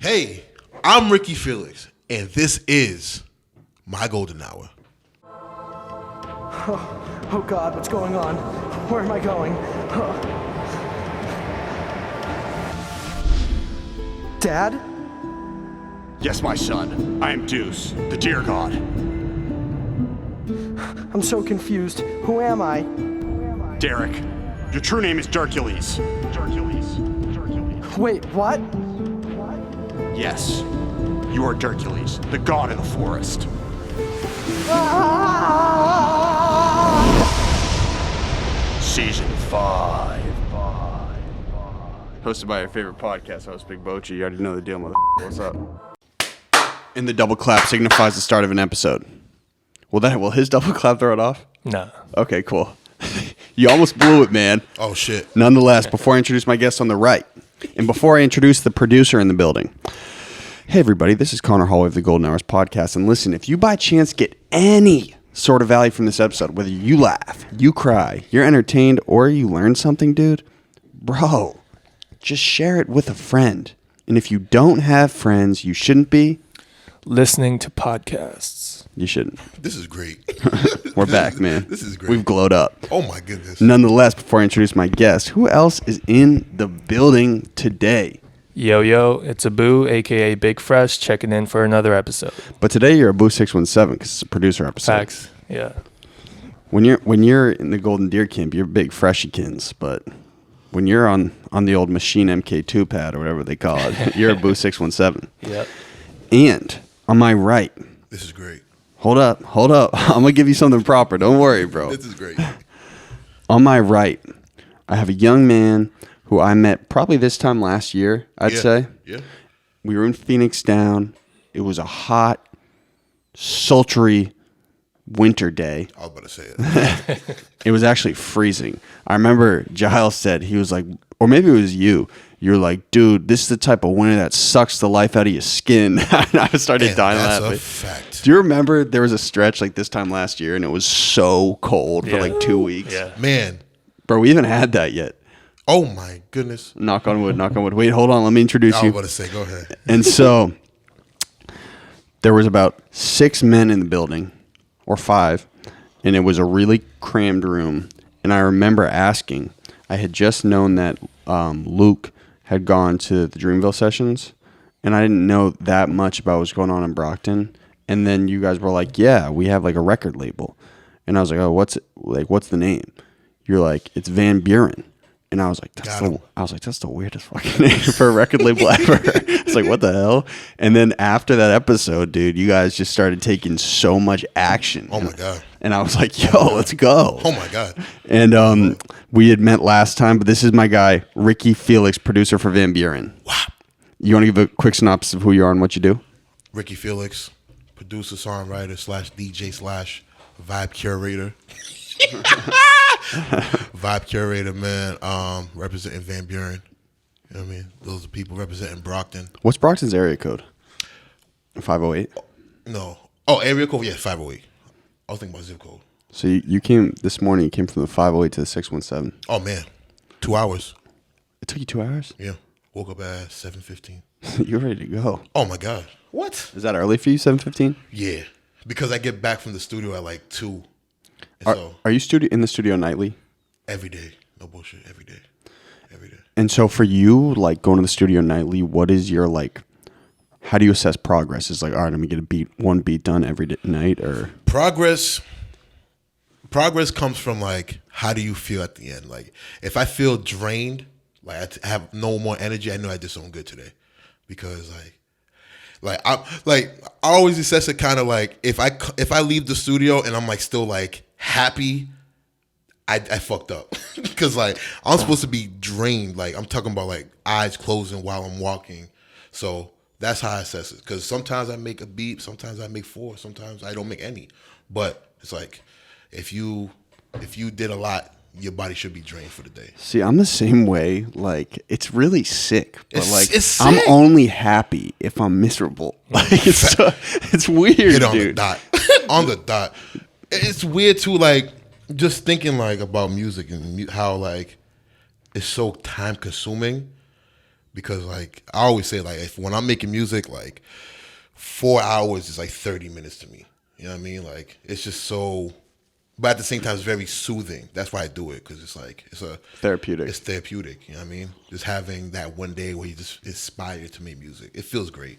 Hey, I'm Ricky Felix, and this is my golden hour. Oh God, what's going on? Where am I going? Dad? Yes, my son. I am Deuce, the deer god. I'm so confused. Who am I? Derek. Your true name is Dercules. Dercules. Wait, what? Yes. You are Dercules, the god of the forest. Season 5. Hosted by your favorite podcast host, Big Bochi. You already know the deal, mother. What's up? And the double clap signifies the start of an episode. Will his double clap throw it off? No. Okay, cool. You almost blew it, man. Oh, shit. Nonetheless, before I introduce my guest on the right, and before I introduce the producer in the building, hey, everybody, this is Conor, Holway of the Golden Hours podcast. And listen, if you by chance get any sort of value from this episode, whether you laugh, you cry, you're entertained, or you learn something, dude, bro, just share it with a friend. And if you don't have friends, you shouldn't be listening to podcasts. You shouldn't. This is great. We're back, man. This is great. We've glowed up. Oh, my goodness. Nonetheless, before I introduce my guest, who else is in the building today? Yo, it's Abu, a.k.a. Big Fresh, checking in for another episode. But today you're Abu 617 because it's a producer episode. Facts, yeah. When you're in the Golden Deer camp, you're big freshykins, but when you're on the old Machine MK2 pad or whatever they call it, you're Abu 617. Yep. And on my right, This is great. hold up. I'm going to give you something proper. Don't worry, bro. This is great. On my right, I have a young man who I met probably this time last year, I'd say. Yeah. We were in Phoenix Down. It was a hot, sultry winter day. I was about to say it. It was actually freezing. I remember Giles said, he was like, or maybe it was you. You're like, dude, this is the type of winter that sucks the life out of your skin. And I started dying laughing. That's a fact. Do you remember there was a stretch like this time last year and it was so cold for like 2 weeks? Yeah. Man. Bro, we haven't had that yet. Oh, my goodness. Knock on wood, knock on wood. Wait, hold on. Let me introduce I was you. about to say, go ahead. And so there was about 6 men in the building, or 5, and it was a really crammed room. And I remember asking, I had just known that Luke had gone to the Dreamville sessions, and I didn't know that much about what's going on in Brockton. And then you guys were like, yeah, we have like a record label. And I was like, oh, what's the name? You're like, it's Van Buren. And I was like, that's the weirdest fucking name for a record label ever. It's like, what the hell? And then after that episode, dude, you guys just started taking so much action. Oh, my God. And I was like, yo, let's go. Oh, my God. And we had met last time, but this is my guy, Ricky Felix, producer for Van Buren. Wow. You want to give a quick synopsis of who you are and what you do? Ricky Felix, producer, songwriter, /DJ / vibe curator. Vibe curator, man. Representing Van Buren. You know what I mean? Those are people representing Brockton. What's Brockton's area code? 508? No. Oh, area code? Yeah, 508. I was thinking about zip code. So you came this morning, you came from the 508 to the 617. Oh, man. 2 hours. It took you 2 hours? Yeah. Woke up at 7:15. You're ready to go. Oh, my God. What? Is that early for you, 7:15? Yeah. Because I get back from the studio at like 2. Are you in the studio nightly? Every day. No bullshit. Every day. Every day. And so for you, like going to the studio nightly, what is your like, how do you assess progress? Is like, all right, I'm going to get one beat done every night or? Progress comes from like, how do you feel at the end? Like if I feel drained, like I have no more energy, I know I did something good today. Because I always assess it kind of like if I leave the studio and I'm like still like happy, I fucked up. Because like I'm supposed to be drained. Like I'm talking about like eyes closing while I'm walking. So that's how I assess it. Because sometimes I make a beat, sometimes I make 4, sometimes I don't make any. But it's like if you did a lot, your body should be drained for the day. See, I'm the same way. Like, it's really sick. But it's sick. I'm only happy if I'm miserable. Like, it's weird, Hit on dude. the dot. On the dot. It's weird too, like, just thinking, like, about music and how, like, it's so time consuming because like I always say, like when I'm making music, like 4 hours is like 30 minutes to me. You know what I mean? Like it's just so, but at the same time, it's very soothing. That's why I do it, because it's like it's Therapeutic. It's therapeutic. You know what I mean? Just having that one day where you just inspired to make music, it feels great.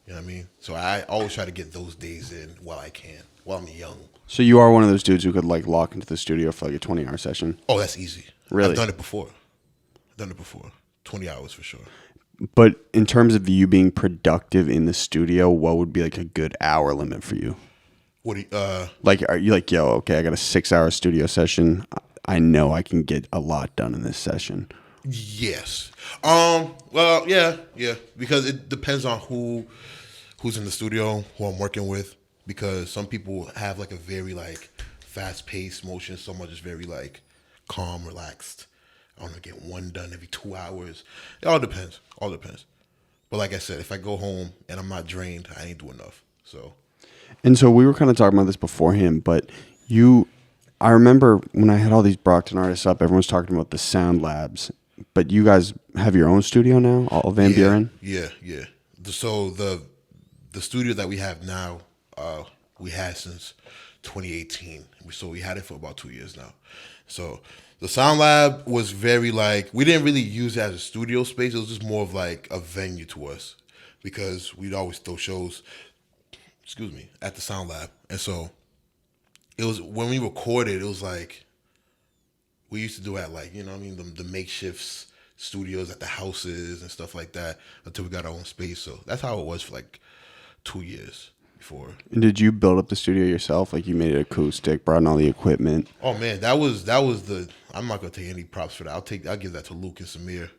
You know what I mean? So I always try to get those days in while I can, while I'm young. So you are one of those dudes who could like lock into the studio for like a 20-hour session? Oh, that's easy. Really? I've done it before. 20 hours for sure. But in terms of you being productive in the studio, what would be like a good hour limit for you? What do you, Like, are you like, yo, okay, I got a 6-hour studio session. I know I can get a lot done in this session. Yes. Well, yeah, because it depends on who's in the studio, who I'm working with. Because some people have like a very like fast-paced motion. Some are just very like calm, relaxed. I want to get one done every 2 hours. It all depends. But like I said, if I go home and I'm not drained, I ain't do enough. So. And so we were kind of talking about this beforehand, but I remember when I had all these Brockton artists up, everyone was talking about the sound labs, but you guys have your own studio now, all Van Buren? Yeah. So the studio that we have now, we had since 2018. So we had it for about 2 years now. So the sound lab was very like, we didn't really use it as a studio space. It was just more of like a venue to us, because we'd always throw shows, at the sound lab. And so it was, when we recorded, it was like, we used to do at like, you know what I mean, the makeshift studios at the houses and stuff like that until we got our own space. So that's how it was for like 2 years before. And did you build up the studio yourself? Like you made it acoustic, brought in all the equipment? Oh man, that was the, I'm not gonna take any props for that. I'll give that to Luke and Samir.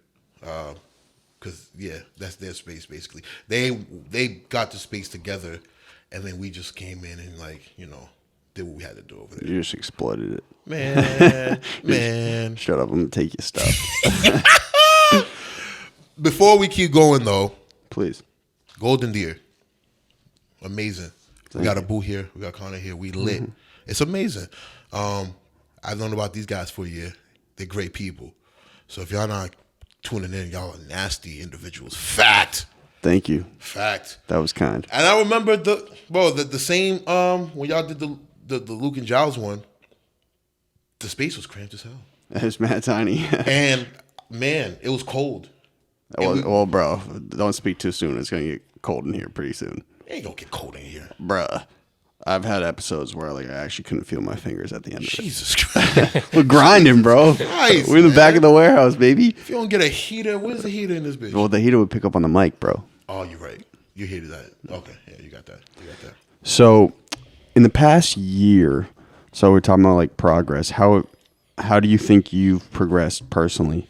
Cause yeah, that's their space basically. They got the space together, and then we just came in and like, you know, did what we had to do over there. You just exploited it. Man. Shut up, I'm gonna take your stuff. Before we keep going though, Please. Golden Deer. Amazing. We got Abu here, we got Conor here, we lit. Mm-hmm. It's amazing. I've known about these guys for a year. They're great people. So if y'all not tuning in, y'all are nasty individuals. Fact. Thank you. Fact. That was kind. And I remember the same when y'all did the Luke and Giles one, the space was cramped as hell. It was mad tiny. And man, it was cold. Well, bro, don't speak too soon. It's gonna get cold in here pretty soon. It ain't gonna get cold in here. Bruh. I've had episodes where like I actually couldn't feel my fingers at the end of it. Jesus Christ. We're grinding, bro. Christ, we're in the back of the warehouse, baby. If you don't get a heater, where's the heater in this bitch? Well, the heater would pick up on the mic, bro. Oh, you're right. You hated that. Okay, yeah, you got that. So, in the past year, so we're talking about like progress. How do you think you've progressed personally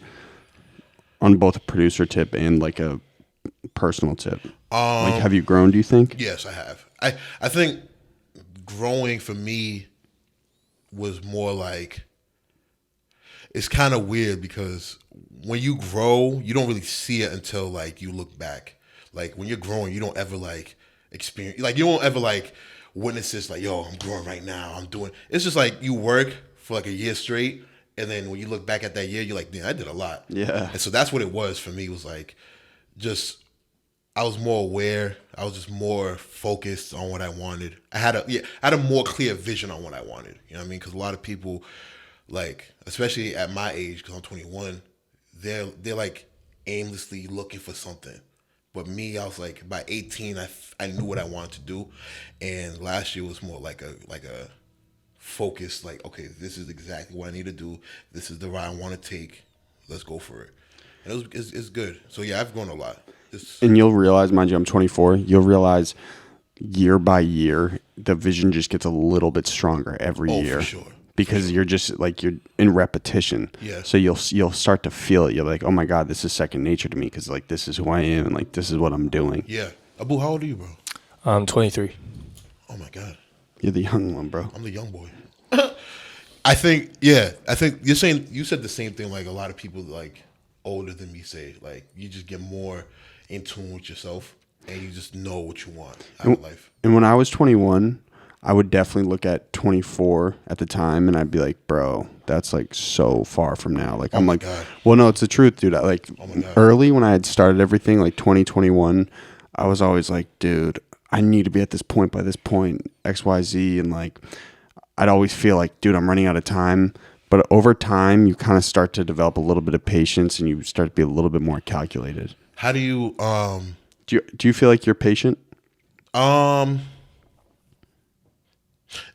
on both a producer tip and like a personal tip? Like, have you grown, do you think? Yes, I have. I think growing for me was more like, it's kind of weird because when you grow, you don't really see it until like you look back. Like when you're growing, you don't ever like experience, like you don't ever like witness this like, yo, I'm growing right now. I'm doing, it's just like you work for like a year straight. And then when you look back at that year, you're like, damn, I did a lot. Yeah. And so that's what it was for me. It was like, just, I was more aware. I was just more focused on what I wanted. I had a more clear vision on what I wanted. You know what I mean? Because a lot of people, like, especially at my age, because I'm 21, they're like aimlessly looking for something. But me, I was like, by 18, I knew what I wanted to do. And last year was more like a focused, like, okay, this is exactly what I need to do. This is the route I want to take. Let's go for it. And it's good. So yeah, I've grown a lot. And you'll realize, mind you, I'm 24. You'll realize year by year, the vision just gets a little bit stronger every year. For sure. Because you're just like, you're in repetition. Yeah. So you'll start to feel it. You're like, oh my God, this is second nature to me because like this is who I am and like this is what I'm doing. Yeah. Abu, how old are you, bro? I'm 23. Oh my God. You're the young one, bro. I'm the young boy. I think you said the same thing. Like a lot of people like older than me say, like you just get more in tune with yourself and you just know what you want out of life. And when I was 21, I would definitely look at 24 at the time, and I'd be like, bro, that's like so far from now. Like, I'm like, God. well, no, it's the truth, dude. Like, God. early when I had started everything, like 2021, I was always like, dude, I need to be at this point by this point, XYZ. And like, I'd always feel like, dude, I'm running out of time. But over time, you kind of start to develop a little bit of patience, and you start to be a little bit more calculated. How do you Do you feel like you're patient?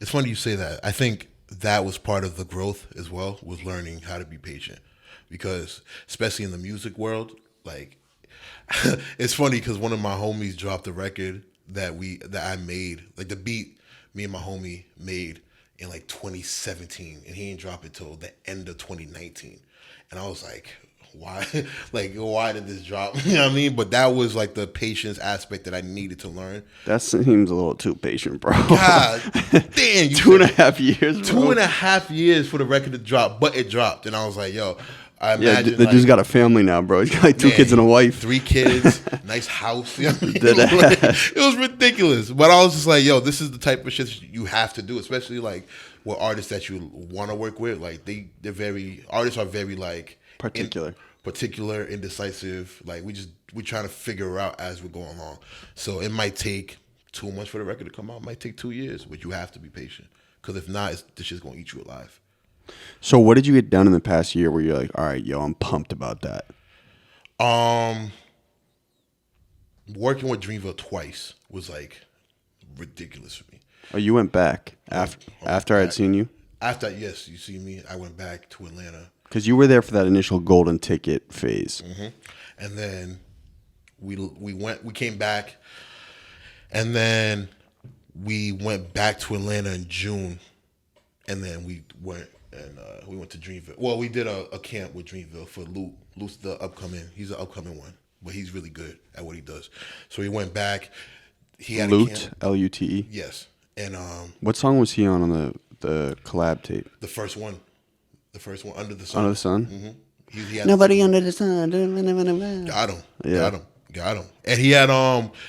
It's funny you say that. I think that was part of the growth as well, was learning how to be patient. Because especially in the music world, like it's funny because one of my homies dropped a record that I made, like the beat me and my homie made in like 2017, and he ain't drop it till the end of 2019. And I was like, why? Like, why did this drop? You know what I mean? But that was like the patience aspect that I needed to learn. That seems a little too patient, bro. God damn. 2.5 years, bro. 2.5 years for the record to drop, but it dropped. And I was like, yo, I Yeah, imagine. the dude's got a family now, bro. He's got like 2 kids and a wife. 3 kids, nice house. You know what I mean? It was ridiculous. But I was just like, yo, this is the type of shit you have to do, especially like with artists that you want to work with. Like, artists are very like particular, indecisive. Like, we're trying to figure out as we're going along. So it might take 2 months for the record to come out. It might take 2 years, but you have to be patient. Because if not, this shit's going to eat you alive. So what did you get done in the past year where you're like, all right, yo, I'm pumped about that? Working with Dreamville twice was like ridiculous for me. Oh, you went back after I had seen you? Yes, you see me. I went back to Atlanta. Because you were there for that initial golden ticket phase. Mm-hmm. And then we came back, and then we went back to Atlanta in June, and then we went to Dreamville. Well, we did a camp with Dreamville for Lute. Lute's he's the upcoming one, but he's really good at what he does. So he went back. He had Lute, Lute? Yes. And what song was he on the collab tape? The first one, Under the Sun. Under the Sun? Mm-hmm. He Nobody under the sun. Got him. Yeah. Got him. And he had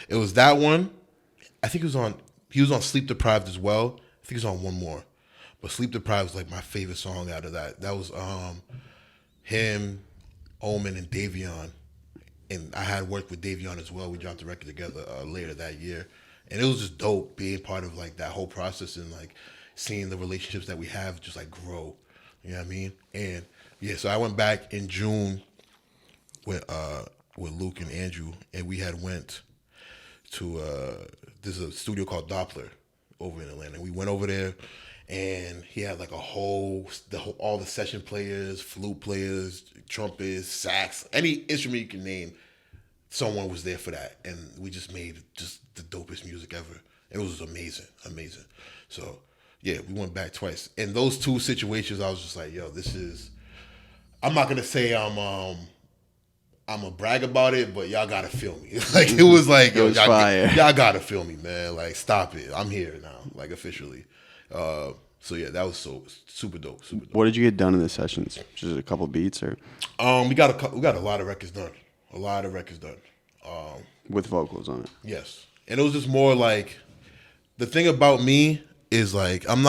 it was that one. I think he was on Sleep Deprived as well. I think he was on one more. But Sleep Deprived was like my favorite song out of that. That was him, Omen, and Davion. And I had worked with Davion as well. We dropped the record together later that year. And it was just dope being part of like that whole process and like seeing the relationships that we have just like grow. You know what I mean? And yeah, so I went back in June with Luke and Andrew, and we had went to there's a studio called Doppler over in Atlanta. We went over there, and he had like all the session players, flute players, trumpets, sax, any instrument you can name. Someone was there for that, and we just made just the dopest music ever. It was amazing. So yeah, we went back twice. In those 2 situations, I was just like, yo, I'm not gonna say I'm a brag about it, but y'all gotta feel me. Like, it was like, yo, y'all gotta feel me, man. Like, stop it. I'm here now, like, officially. So yeah, that was so super dope. What did you get done in the sessions? Just a couple beats, or? We got a lot of records done. With vocals on it. Yes, and it was just more like, the thing about me is like, I'm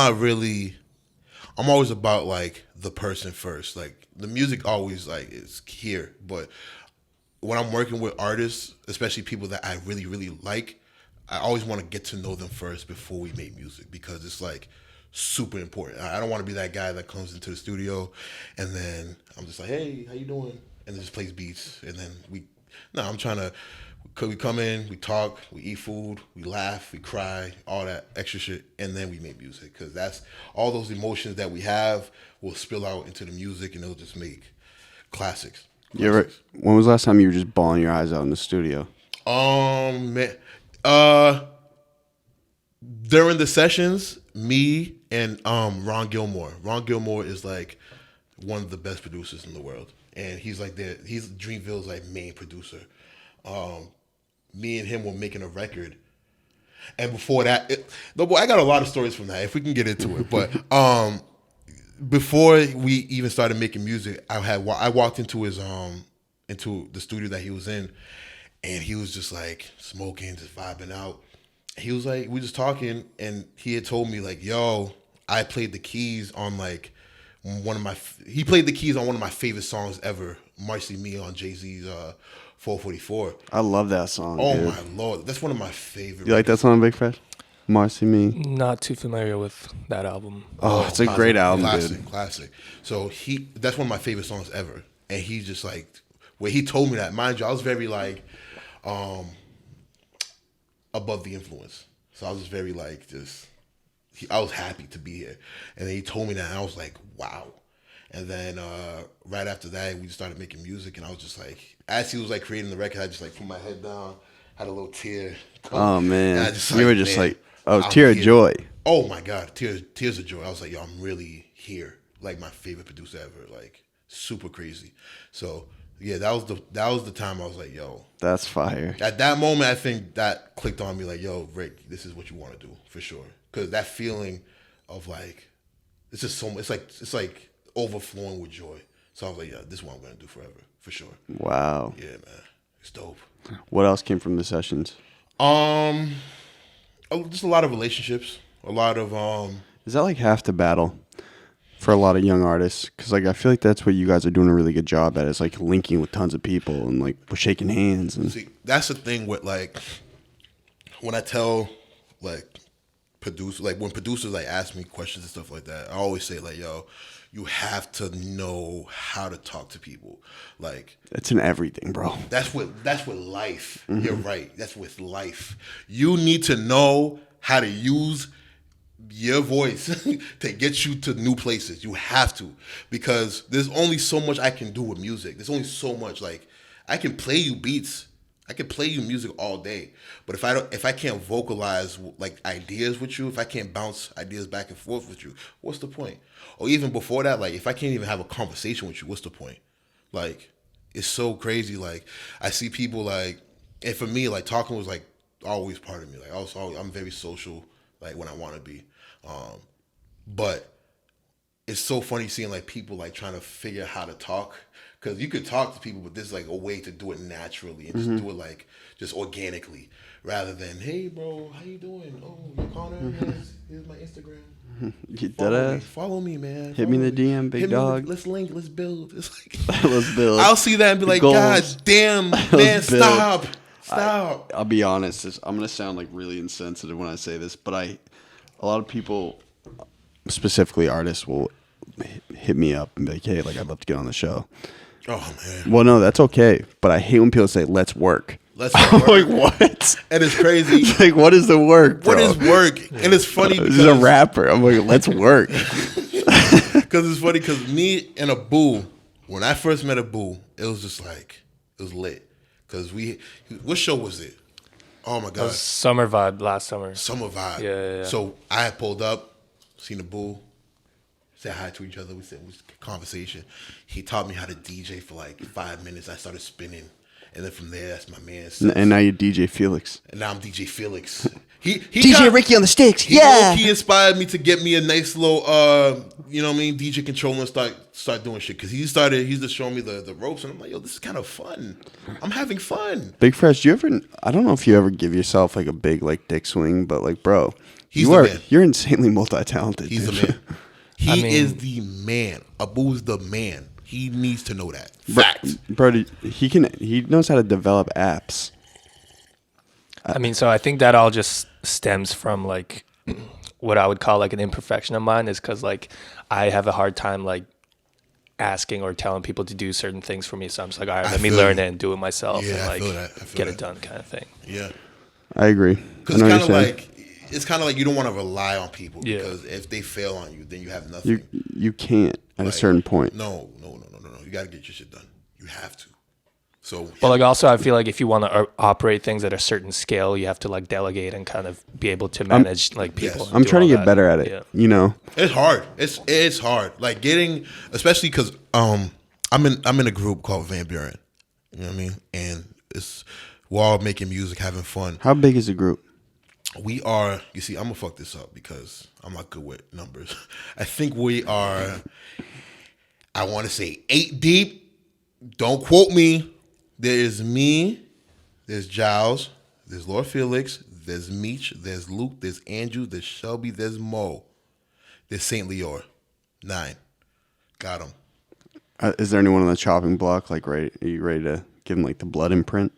always about like the person first. Like, the music always like is here, but when I'm working with artists, especially people that I really, really like, I always want to get to know them first before we make music, because it's like super important. I don't want to be that guy that comes into the studio and then I'm just like, hey, how you doing? And then just plays beats, and then I'm trying to, we come in, we talk, we eat food, we laugh, we cry, all that extra shit, and then we make music, because that's all those emotions that we have will spill out into the music, and it'll just make classics. When was the last time you were just bawling your eyes out in the studio? During the sessions, me and Ron Gilmore. Ron Gilmore is like one of the best producers in the world, and he's Dreamville's like main producer. Me and him were making a record, and before that, I got a lot of stories from that if we can get into it. But before we even started making music, I walked into into the studio that he was in, and he was just like smoking, just vibing out. he was like, we just talking, and he had told me like, yo, I played the keys on like he played the keys on one of my favorite songs ever, Marcy Me on Jay-Z's 444. I love that song. Oh dude. my Lord, that's one of my favorite. You like that song, Big Fresh? Marcy Me. Not too familiar with that album. Oh, it's a great album, dude. Classic. So that's one of my favorite songs ever. And he just like, where he told me that, mind you, I was very like, above the influence. So I was just very like, I was happy to be here. And then he told me that, and I was like, wow. And then right after that, we started making music, and I was just like, as he was like creating the record, I just like put my head down, had a little tear. Oh man, and I just, you were just like, oh, tear of joy. Oh my God, tears of joy. I was like, yo, I'm really here. Like my favorite producer ever. Like super crazy. So yeah, that was the time I was like, yo, that's fire. At that moment, I think that clicked on me. Like, yo, Rick, this is what you want to do for sure. Because that feeling of like, it's just so. It's like overflowing with joy. So I was like, yeah, this is what I'm gonna do forever for sure. Wow. Yeah, man, it's dope. What else came from the sessions? Just a lot of relationships. A lot of Is that like half the battle for a lot of young artists? Because like I feel like that's what you guys are doing a really good job at. Is like linking with tons of people and like we're shaking hands. And see, that's the thing with like when I tell like producers, like when producers like ask me questions and stuff like that, I always say like, yo, you have to know how to talk to people. Like it's in everything, bro. That's with life. Mm-hmm. You're right. That's with life. You need to know how to use your voice to get you to new places. You have to, because there's only so much I can do with music. There's only so much. Like I can play you beats, I can play you music all day, but if I can't vocalize like ideas with you, if I can't bounce ideas back and forth with you, what's the point? Or even before that, like if I can't even have a conversation with you, what's the point? Like it's so crazy. Like I see people like, and for me, like talking was like always part of me. Like I'm very social, like when I want to be. But it's so funny seeing like people like trying to figure out how to talk, because you could talk to people, but there's like a way to do it naturally and just do it like just organically, rather than, hey bro, how you doing? Oh, you're Conor. Here's my Instagram. Follow me, man. Hit me in the DM, big dog. Let's link. Let's build. It's like let's build. I'll see that and be like, God damn, man, stop. I'll be honest. I'm gonna sound like really insensitive when I say this, but a lot of people, specifically artists, will hit me up and be like, hey, like I'd love to get on the show. Oh man. Well, no, that's okay. But I hate when people say, let's work. Let's work. I'm like, what? And it's crazy. It's like, what is the work, bro? What is work? And it's funny because this is a rapper. I'm like, let's work. Because it's funny because me and Abu, when I first met Abu, it was just like, it was lit. Because what show was it? Oh my God. Summer Vibe last summer. Summer Vibe. Yeah. So I had pulled up, seen Abu, said hi to each other. We conversation. He taught me how to DJ for like 5 minutes. I started spinning. And then from there, that's my man. And now you're DJ Felix. And now I'm DJ Felix. He DJ Ricky on the sticks. He inspired me to get me a nice little, you know what I mean, DJ controller and start doing shit. Because he's just showing me the ropes. And I'm like, yo, this is kind of fun. I'm having fun. Big Fresh, I don't know if you ever give yourself like a big like dick swing, but like, bro, you're insanely multi-talented. He's the man. He is the man. Abu's the man. He needs to know that. Fact. Bro, he knows how to develop apps. I mean, so I think that all just stems from like what I would call like an imperfection of mine, is because like I have a hard time like asking or telling people to do certain things for me. So I'm just like, all right, let me learn it and do it myself and like get it done kind of thing. Yeah. I agree. Because it's kind of like you don't want to rely on people, because if they fail on you, then you have nothing. You can't at a certain point. No. You got to get your shit done. You have to. So, but like also, I feel like if you want to operate things at a certain scale, you have to like delegate and kind of be able to manage like people. I'm trying to get better at it. Yeah. You know, it's hard. It's hard. Like getting, especially because I'm in a group called Van Buren. You know what I mean? And we're all making music, having fun. How big is the group? We are. You see, I'm gonna fuck this up because I'm not good with numbers. I think we are. I want to say 8 deep. Don't quote me. There is me. There's Giles. There's Lord Felix. there's Meech, there's Luke, there's Andrew, there's Shelby, there's Mo, there's Saint Leor. 9. Got him. Is there anyone on the chopping block? Like, are you ready to give him like the blood imprint?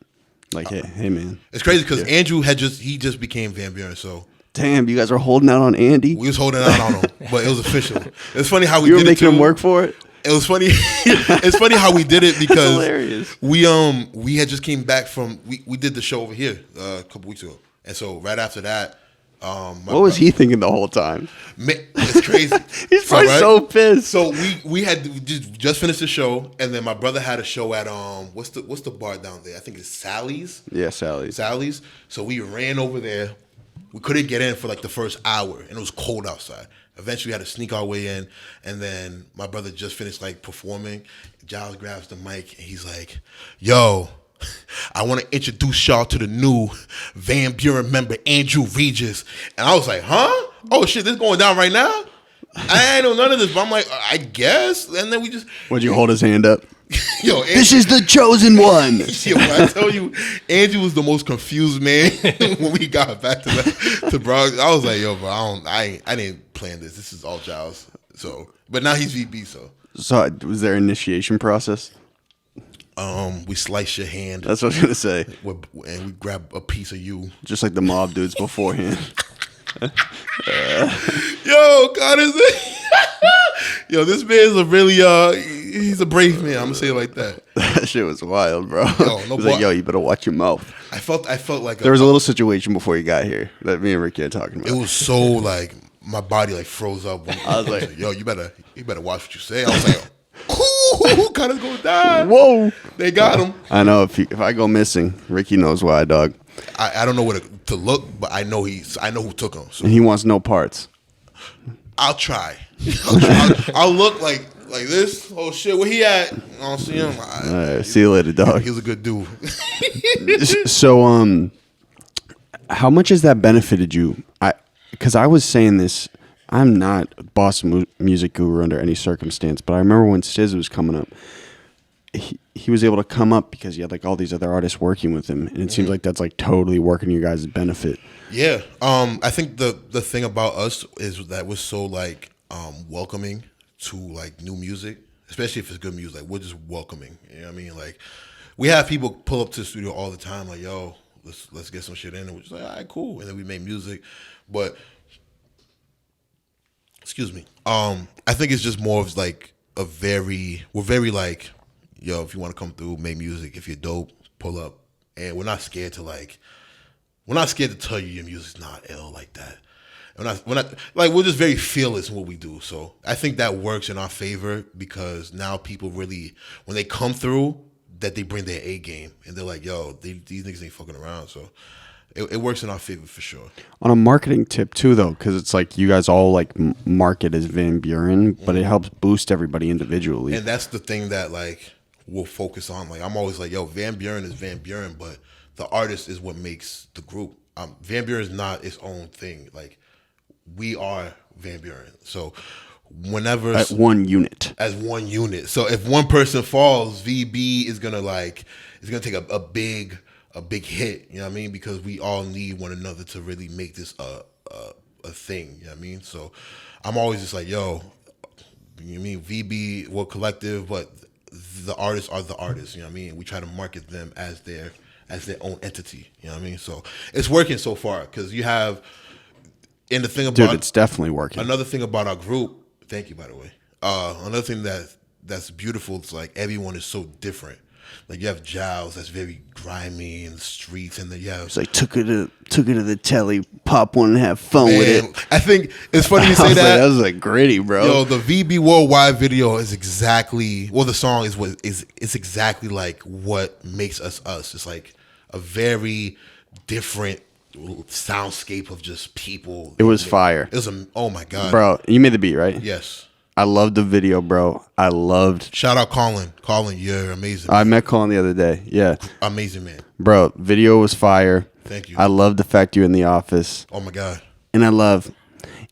Like, hey, man. It's crazy because Andrew just became Van Buren, so. Damn, you guys were holding out on Andy. We was holding out on him, but it was official. It's funny how we You were did it making too. him work for it. It was funny. It's funny how we did it because hilarious. we had just came back from we did the show over here a couple weeks ago, and so right after that, what was he thinking the whole time? It's crazy. He's probably so pissed. So we had just finished the show, and then my brother had a show at what's the bar down there? I think it's Sally's. Yeah, Sally's. So we ran over there. We couldn't get in for like the first hour, and it was cold outside. Eventually, we had to sneak our way in, and then my brother just finished like performing. Giles grabs the mic, and he's like, "Yo, I want to introduce y'all to the new Van Buren member, Andrew Regis." And I was like, "Huh? Oh shit, this going down right now?" I ain't know none of this, but I'm like, I guess. And then we just. Would you hold his hand up? Yo, Andrew, this is the chosen one. Yo, when I tell you, Andrew was the most confused man when we got back to Brockton. I was like, yo, bro, I didn't plan this. This is all Giles. So, but now he's VB. So was there an initiation process? We slice your hand. That's what I was gonna say. And we grab a piece of you, just like the mob dudes beforehand. Yo, God, is it? Yo, this man's a really he's a brave man. I'm gonna say it like that. That shit was wild, bro. Yo, Like, yo, you better watch your mouth. I felt like there was a little situation before you got here that me and Ricky are talking about. It was so like my body like froze up. I was like, yo, you better watch what you say. I was like, ooh, kind of gonna die. Whoa, they got him. I know if I go missing, Ricky knows why, dog. I don't know where to look, but I know who took him. So. And he wants no parts. I'll try. I'll look like this. Oh shit, where he at? I don't see him. All right, see you later, dog. He was a good dude. So, how much has that benefited you? Because I was saying this, I'm not a Boston music guru under any circumstance, but I remember when Stiz was coming up, he was able to come up because he had like all these other artists working with him, and it seems like that's like totally working to your guys' benefit. Yeah, I think the thing about us is that we're so like welcoming to like new music, especially if it's good music. Like we're just welcoming. You know what I mean? Like we have people pull up to the studio all the time, like, yo, let's get some shit in, and we're just like, all right, cool, and then we make music. But excuse me, I think it's just more of like we're very like, yo, if you want to come through, make music. If you're dope, pull up, and we're not scared to tell you your music's not ill like that. We're not like, we're just very fearless in what we do. So I think that works in our favor because now people really, when they come through, that they bring their A game and they're like, yo, these niggas ain't fucking around. So it works in our favor for sure. On a marketing tip too, though, because it's like you guys all like market as Van Buren, but it helps boost everybody individually. And that's the thing that like we'll focus on. Like I'm always like, yo, Van Buren is Van Buren, but the artist is what makes the group. Van Buren is not its own thing. Like we are Van Buren. So whenever as one unit. So if one person falls, VB is gonna take a big hit. You know what I mean? Because we all need one another to really make this a thing. You know what I mean? So I'm always just like, yo, you mean VB, we're collective, but the artists are the artists. You know what I mean? We try to market them as their own entity. You know what I mean? So it's working so far because you have. And the thing about, dude, it's definitely working. Another thing about our group, thank you by the way. Another thing that's beautiful is like everyone is so different. Like you have Giles that's very grimy in the streets, and then you have it's like took it to the telly, pop one and have fun with it. I think it's funny you say that. That was like gritty, bro. Yo, the VB Worldwide video is exactly the song is exactly like what makes us us. It's like a very different soundscape of just people. It was fire. It was oh my god, bro. You made the beat, right? Yes. I loved the video, bro. Shout out Colin. Colin, you're amazing. I met Colin the other day. Yeah. Amazing, man. Bro, video was fire. Thank you. I love the fact you're in the office. Oh my god. And I love,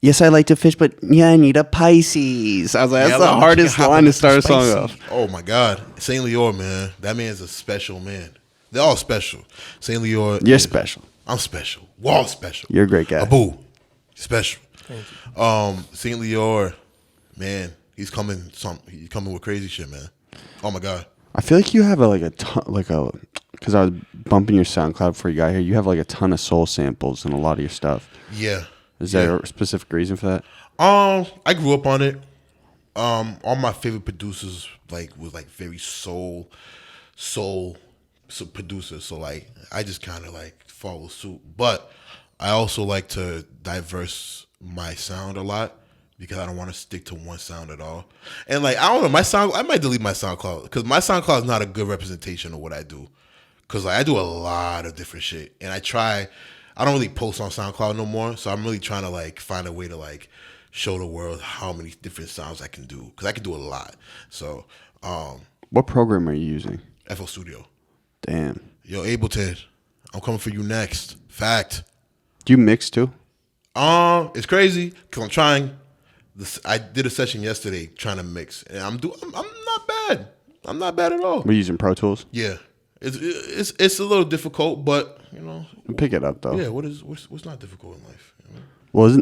yes, I like to fish, but yeah, I need a Pisces. I was like, that's the hardest line to start a song off. Oh my god. Saint Leor, man. That man's a special man. They're all special. Saint Leor. You're special. I'm special. Wall special. You're a great guy. Abu, special. Thank you. Saint Leor, man, he's coming with crazy shit, man. Oh my God. I feel like you have because I was bumping your SoundCloud before you got here. You have like a ton of soul samples in a lot of your stuff. Yeah. Is there a specific reason for that? I grew up on it. All my favorite producers was very soul producers. So like I just kind of like follow suit. But I also like to diverse my sound a lot because I don't want to stick to one sound at all. And like I don't know, I might delete my SoundCloud because my SoundCloud is not a good representation of what I do. Cause like I do a lot of different shit, and I don't really post on SoundCloud no more. So I'm really trying to like find a way to like show the world how many different sounds I can do, because I can do a lot. So, what program are you using? FL Studio. Damn. Yo, Ableton, I'm coming for you next. Fact. Do you mix too? It's crazy because I'm trying. I did a session yesterday trying to mix, and I'm not bad. I'm not bad at all. We're using Pro Tools. Yeah, it's a little difficult, but you know, pick it up though. Yeah, what's not difficult in life? You know? Well,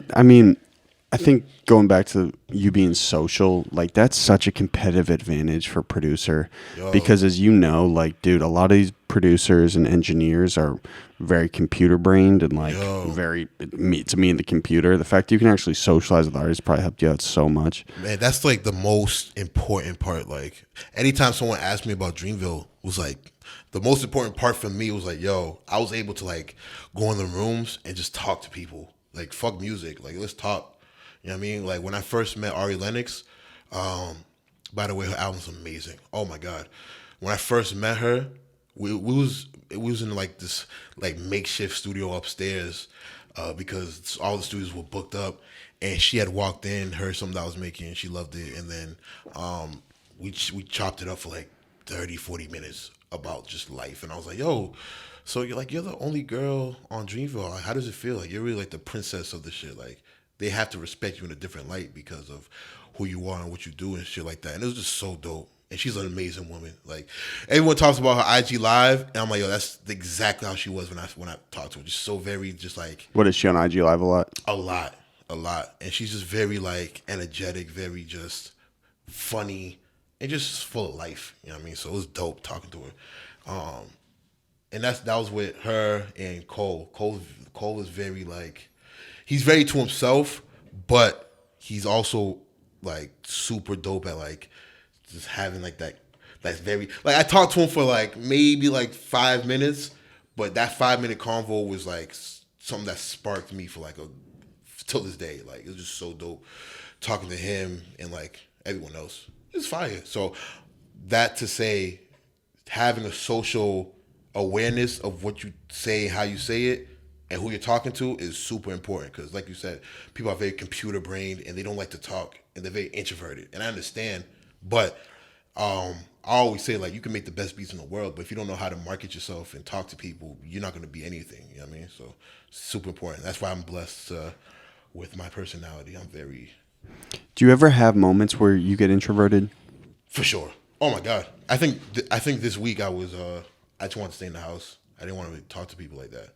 I think going back to you being social, like that's such a competitive advantage for a producer. Yo. Because as you know, like, dude, a lot of these producers and engineers are very computer brained and like to me in the computer. The fact that you can actually socialize with artists probably helped you out so much. Man, that's like the most important part. Like anytime someone asked me about Dreamville, was like the most important part for me was like, yo, I was able to like go in the rooms and just talk to people. Like fuck music, like let's talk. You know what I mean? Like when I first met Ari Lennox, by the way, her album's amazing. Oh my God. When I first met her, we was in like this like makeshift studio upstairs because all the studios were booked up, and she had walked in, heard something that I was making, and she loved it. And then we chopped it up for like 30, 40 minutes about just life. And I was like, yo, so you're the only girl on Dreamville. Like, how does it feel? Like you're really like the princess of the shit. Like they have to respect you in a different light because of who you are and what you do and shit like that. And it was just so dope. And she's an amazing woman. Like everyone talks about her IG live, and I'm like, yo, that's exactly how she was when I talked to her. Just so very, just like. What is she on IG live a lot? A lot. And she's just very like energetic, very just funny, and just full of life. You know what I mean? So it was dope talking to her. And that was with her and Cole. Cole is very like. He's very to himself, but he's also like super dope at like just having like that. That's very like I talked to him for like maybe like 5 minutes, but that 5-minute convo was like something that sparked me for like till this day. Like it was just so dope talking to him and like everyone else. It's fire. So that to say, having a social awareness of what you say, how you say it, and who you're talking to is super important because, like you said, people are very computer brained and they don't like to talk and they're very introverted. And I understand, but I always say like you can make the best beats in the world, but if you don't know how to market yourself and talk to people, you're not going to be anything. You know what I mean? So super important. That's why I'm blessed with my personality. I'm very. Do you ever have moments where you get introverted? For sure. Oh my God. I think this week I was. I just wanted to stay in the house. I didn't want to really talk to people like that.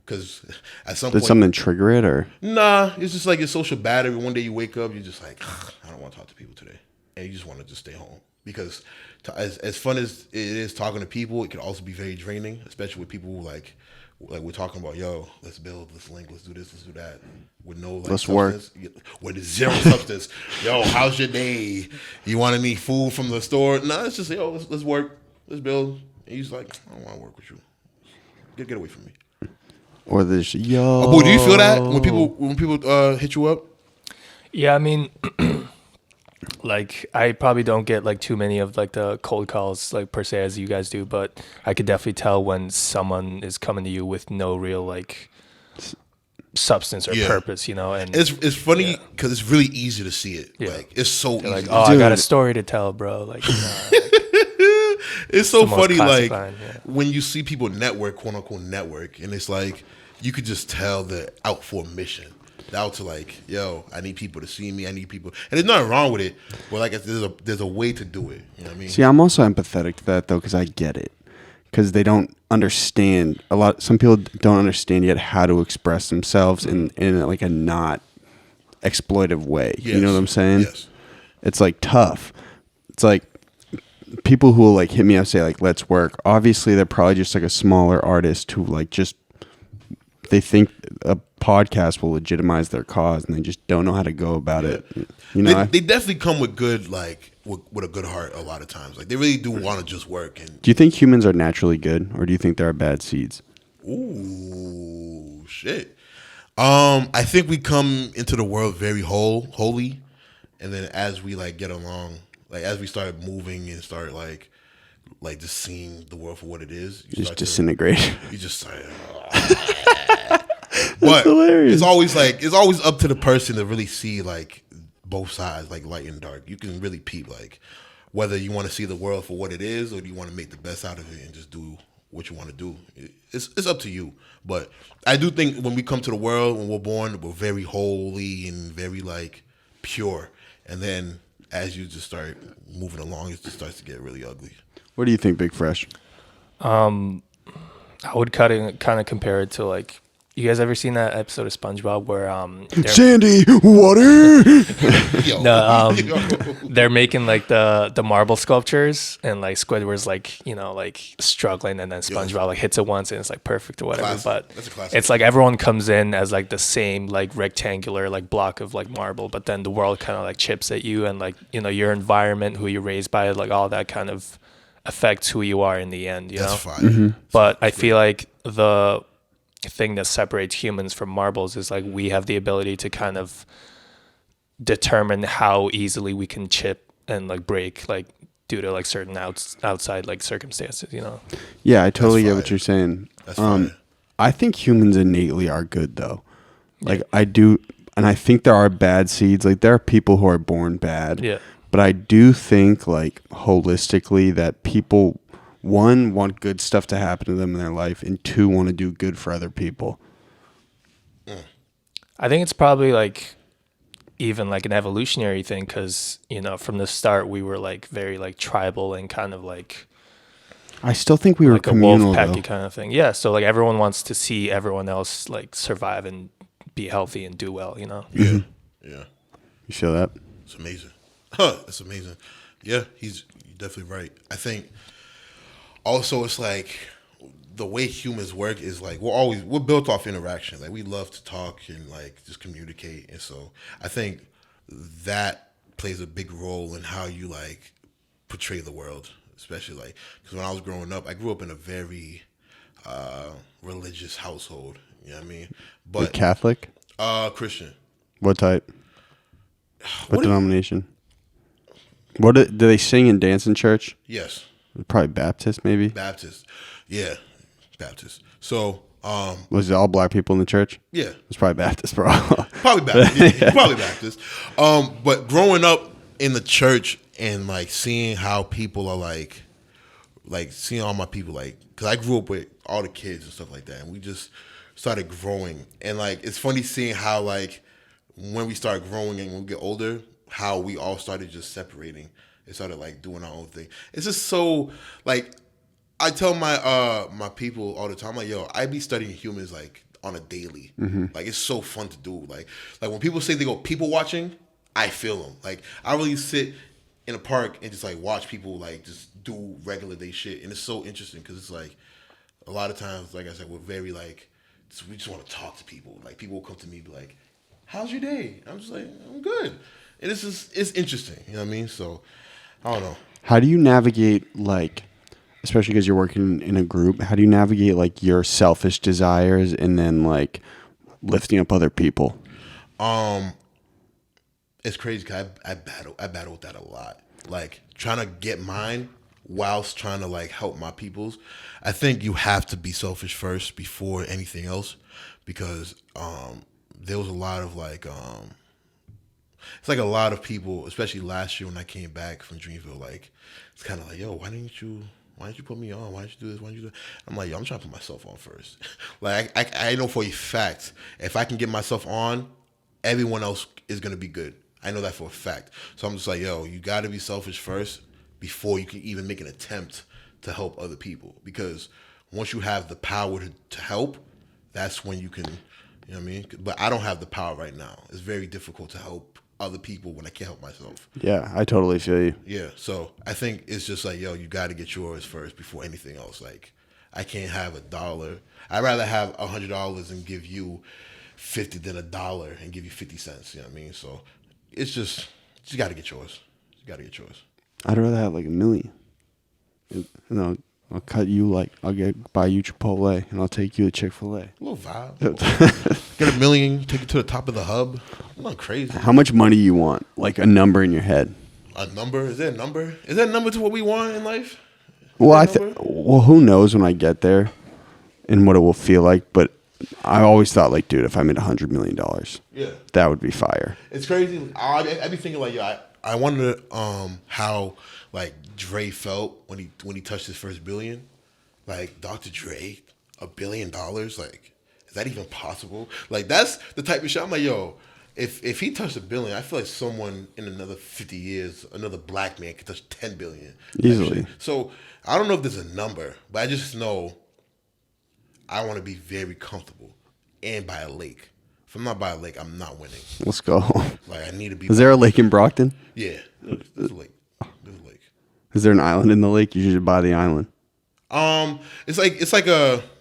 Because at some point... Did something trigger it, or...? Nah, it's just like your social battery. One day you wake up, you're just like, I don't want to talk to people today. And you just want to just stay home. Because as fun as it is talking to people, it can also be very draining, especially with people who like we're talking about, yo, let's build, let's link, let's do this, let's do that. With no like let's substance. Work. With zero substance. Yo, how's your day? You want any food from the store? No, it's just, yo, let's work, let's build. And he's like, I don't want to work with you. Get away from me. Or this, yo. Oh, boy, do you feel that when people hit you up? Yeah, I mean, like I probably don't get like too many of like the cold calls like per se as you guys do, but I could definitely tell when someone is coming to you with no real like substance or purpose, you know. And it's funny because it's really easy to see it. Yeah. Like it's so easy. Like, oh, dude, I got a story to tell, bro. Like, it's so funny, like when you see people network, quote unquote network, and it's like you could just tell they're out for a mission. They're out to like, yo, I need people to see me. I need people, and there's nothing wrong with it. But like, there's a way to do it. You know what I mean? See, I'm also empathetic to that though, because I get it. because they don't understand some people don't understand yet how to express themselves in like a not exploitive way. Yes. You know what I'm saying? Yes. It's like tough. It's like people who will like hit me up say like let's work. Obviously they're probably just like a smaller artist who like just they think a podcast will legitimize their cause and they just don't know how to go about it. You know, they definitely come with good like with a good heart a lot of times. Like they really do want to just work. And do you think humans are naturally good, or do you think there are bad seeds? ooh, shit. I think we come into the world very holy, and then as we like get along, like as we start moving and start like just seeing the world for what it is, You just disintegrate. You just start. But hilarious. it's always up to the person to really see like both sides, like light and dark. You can really peep like whether you want to see the world for what it is or do you want to make the best out of it and just do what you want to do. It's up to you. But I do think when we come to the world, when we're born, we're very holy and very like pure. And then as you just start moving along, it just starts to get really ugly. What do you think, Big Fresh? I would kind of compare it to like, you guys ever seen that episode of SpongeBob where Sandy, water. they're making like the marble sculptures and like Squidward's like, you know, like struggling and then SpongeBob like hits it once and it's like perfect or whatever. Classic. But That's a classic. it's like everyone comes in as like the same like rectangular like block of like marble, but then the world kind of like chips at you and like, you know, your environment, who you're raised by, like all that kind of affects who you are in the end, you know? That's fine. But I feel like the thing that separates humans from marbles is like we have the ability to kind of determine how easily we can chip and like break like due to like certain outside like circumstances, you know. Yeah, I totally That's get what fine. you're saying. That's fine. I think humans innately are good though. Like I do, and I think there are bad seeds. Like there are people who are born bad. Yeah. But I do think like holistically that people, one, want good stuff to happen to them in their life, and two, want to do good for other people. I think it's probably like even like an evolutionary thing because, you know, from the start we were like very like tribal and kind of like I still think we were like a communal wolf packy though. kind of thing. Yeah, so like everyone wants to see everyone else like survive and be healthy and do well, you know. Yeah. Yeah. You feel that? It's amazing. It's amazing. Yeah, you're definitely right. I think also it's like the way humans work is like we're built off interaction. Like we love to talk and like just communicate. And so I think that plays a big role in how you like portray the world, especially like because when I was growing up, I grew up in a very religious household. You know what I mean? But Like Catholic? Christian. What type? What denomination? What do they sing and dance in church? Yes. Probably Baptist, maybe. Baptist. Yeah. Baptist. So, Was it all black people in the church? yeah. It's probably Baptist, bro. Probably Baptist. Yeah, probably Baptist. But growing up in the church and like seeing how people are like seeing all my people like, because I grew up with all the kids and stuff like that, and we just started growing. And like it's funny seeing how like when we start growing and when we get older, how we all started just separating and started like doing our own thing. It's just so like I tell my my people all the time, like, yo, I be studying humans like on a daily. Like it's so fun to do. Like when people say they go people watching, I feel them. Like I really sit in a park and just like watch people like just do regular day shit, and it's so interesting because it's like a lot of times, like I said, we're very like we just want to talk to people. Like people will come to me and be like, "How's your day?" I'm just like, "I'm good," and it's interesting. You know what I mean? So I don't know. How do you navigate, like, especially because you're working in a group, how do you navigate, like, your selfish desires and then, like, lifting up other people? It's crazy because I battle with that a lot. Like, trying to get mine whilst trying to, like, help my people's. I think you have to be selfish first before anything else because there was a lot of, like, it's like a lot of people, especially last year when I came back from Dreamville, like, it's kind of like, yo, why didn't you put me on? Why didn't you do this? Why didn't you do that? I'm like, yo, I'm trying to put myself on first. Like, I know for a fact, if I can get myself on, everyone else is going to be good. I know that for a fact. So I'm just like, yo, you got to be selfish first before you can even make an attempt to help other people, because once you have the power to help, that's when you can, you know what I mean? But I don't have the power right now. It's very difficult to help other people when I can't help myself. Yeah, I totally feel you. Yeah, so I think it's just like, yo, you got to get yours first before anything else. Like, I can't have $1. I'd rather have $100 and give you 50 than $1 and give you 50 cents. You know what I mean? So it's just you got to get yours. You got to get yours. I'd rather have like $1 million. You know, I'll cut you buy you Chipotle, and I'll take you to Chick-fil-A. A little vibe. Get $1 million, take it to the top of the hub. I'm not crazy. How much money you want? Like a number in your head. A number? Is there a number? Is there a number to what we want in life? Well, well, who knows when I get there and what it will feel like, but I always thought, like, dude, if I made $100 million, yeah, that would be fire. It's crazy. I'd be thinking like, yo, I wonder how like Dre felt when he touched his first billion. Like, Dr. Dre, $1 billion, like, is that even possible? Like, that's the type of shit. I'm like, yo, if he touched $1 billion, I feel like someone in another 50 years, another black man could touch 10 billion easily. So I don't know if there's a number, but I just know I want to be very comfortable and by a lake. If I'm not by a lake, I'm not winning. Let's go. Like, I need to be. Is there a lake in Brockton? Yeah, there's a lake. There's a lake. Is there an island in the lake? You should buy the island. It's like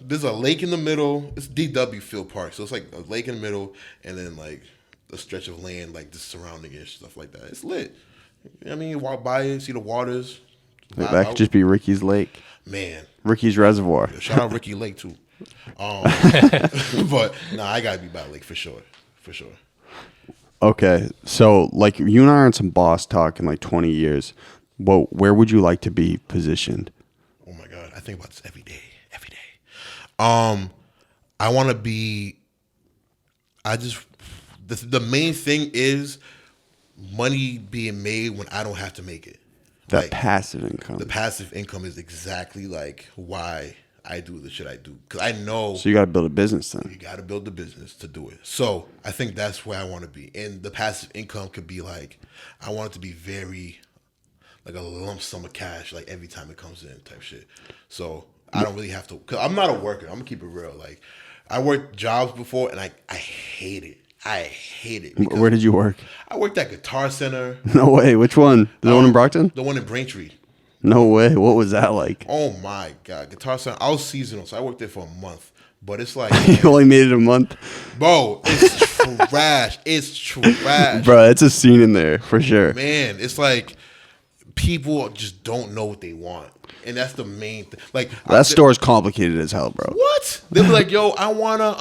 there's a lake in the middle. It's DW Field Park, so it's like a lake in the middle, and then like a stretch of land like just surrounding it and stuff like that. It's lit. You know what I mean, you walk by it, see the waters. That could just be Ricky's Lake. Man. Ricky's Reservoir. Shout out Ricky Lake too. But nah, I gotta be by Lake for sure. For sure. Okay. So like you and I are on some boss talk in like 20 years. Where would you like to be positioned? Oh my God. I think about this every day. Every day. I wanna be the main thing is money being made when I don't have to make it. That like, passive income. The passive income is exactly like why I do the shit I do. Because I know. So you got to build a business then. You got to build the business to do it. So I think that's where I want to be. And the passive income could be like, I want it to be very, like a lump sum of cash, like every time it comes in type shit. So I don't really have to. Because I'm not a worker. I'm going to keep it real. Like, I worked jobs before and I hate it. I hate it. Where did you work? I worked at Guitar Center. No way. Which one? The one in Brockton? The one in Braintree. No way. What was that like? Oh my God. Guitar Center. I was seasonal, so I worked there for a month. But it's like you only made it a month? Bro, it's trash. It's trash. Bro, it's a scene in there for sure. Man, it's like people just don't know what they want. And that's the main thing. Like that store is complicated as hell, bro. What? They'll be like, yo, I wanna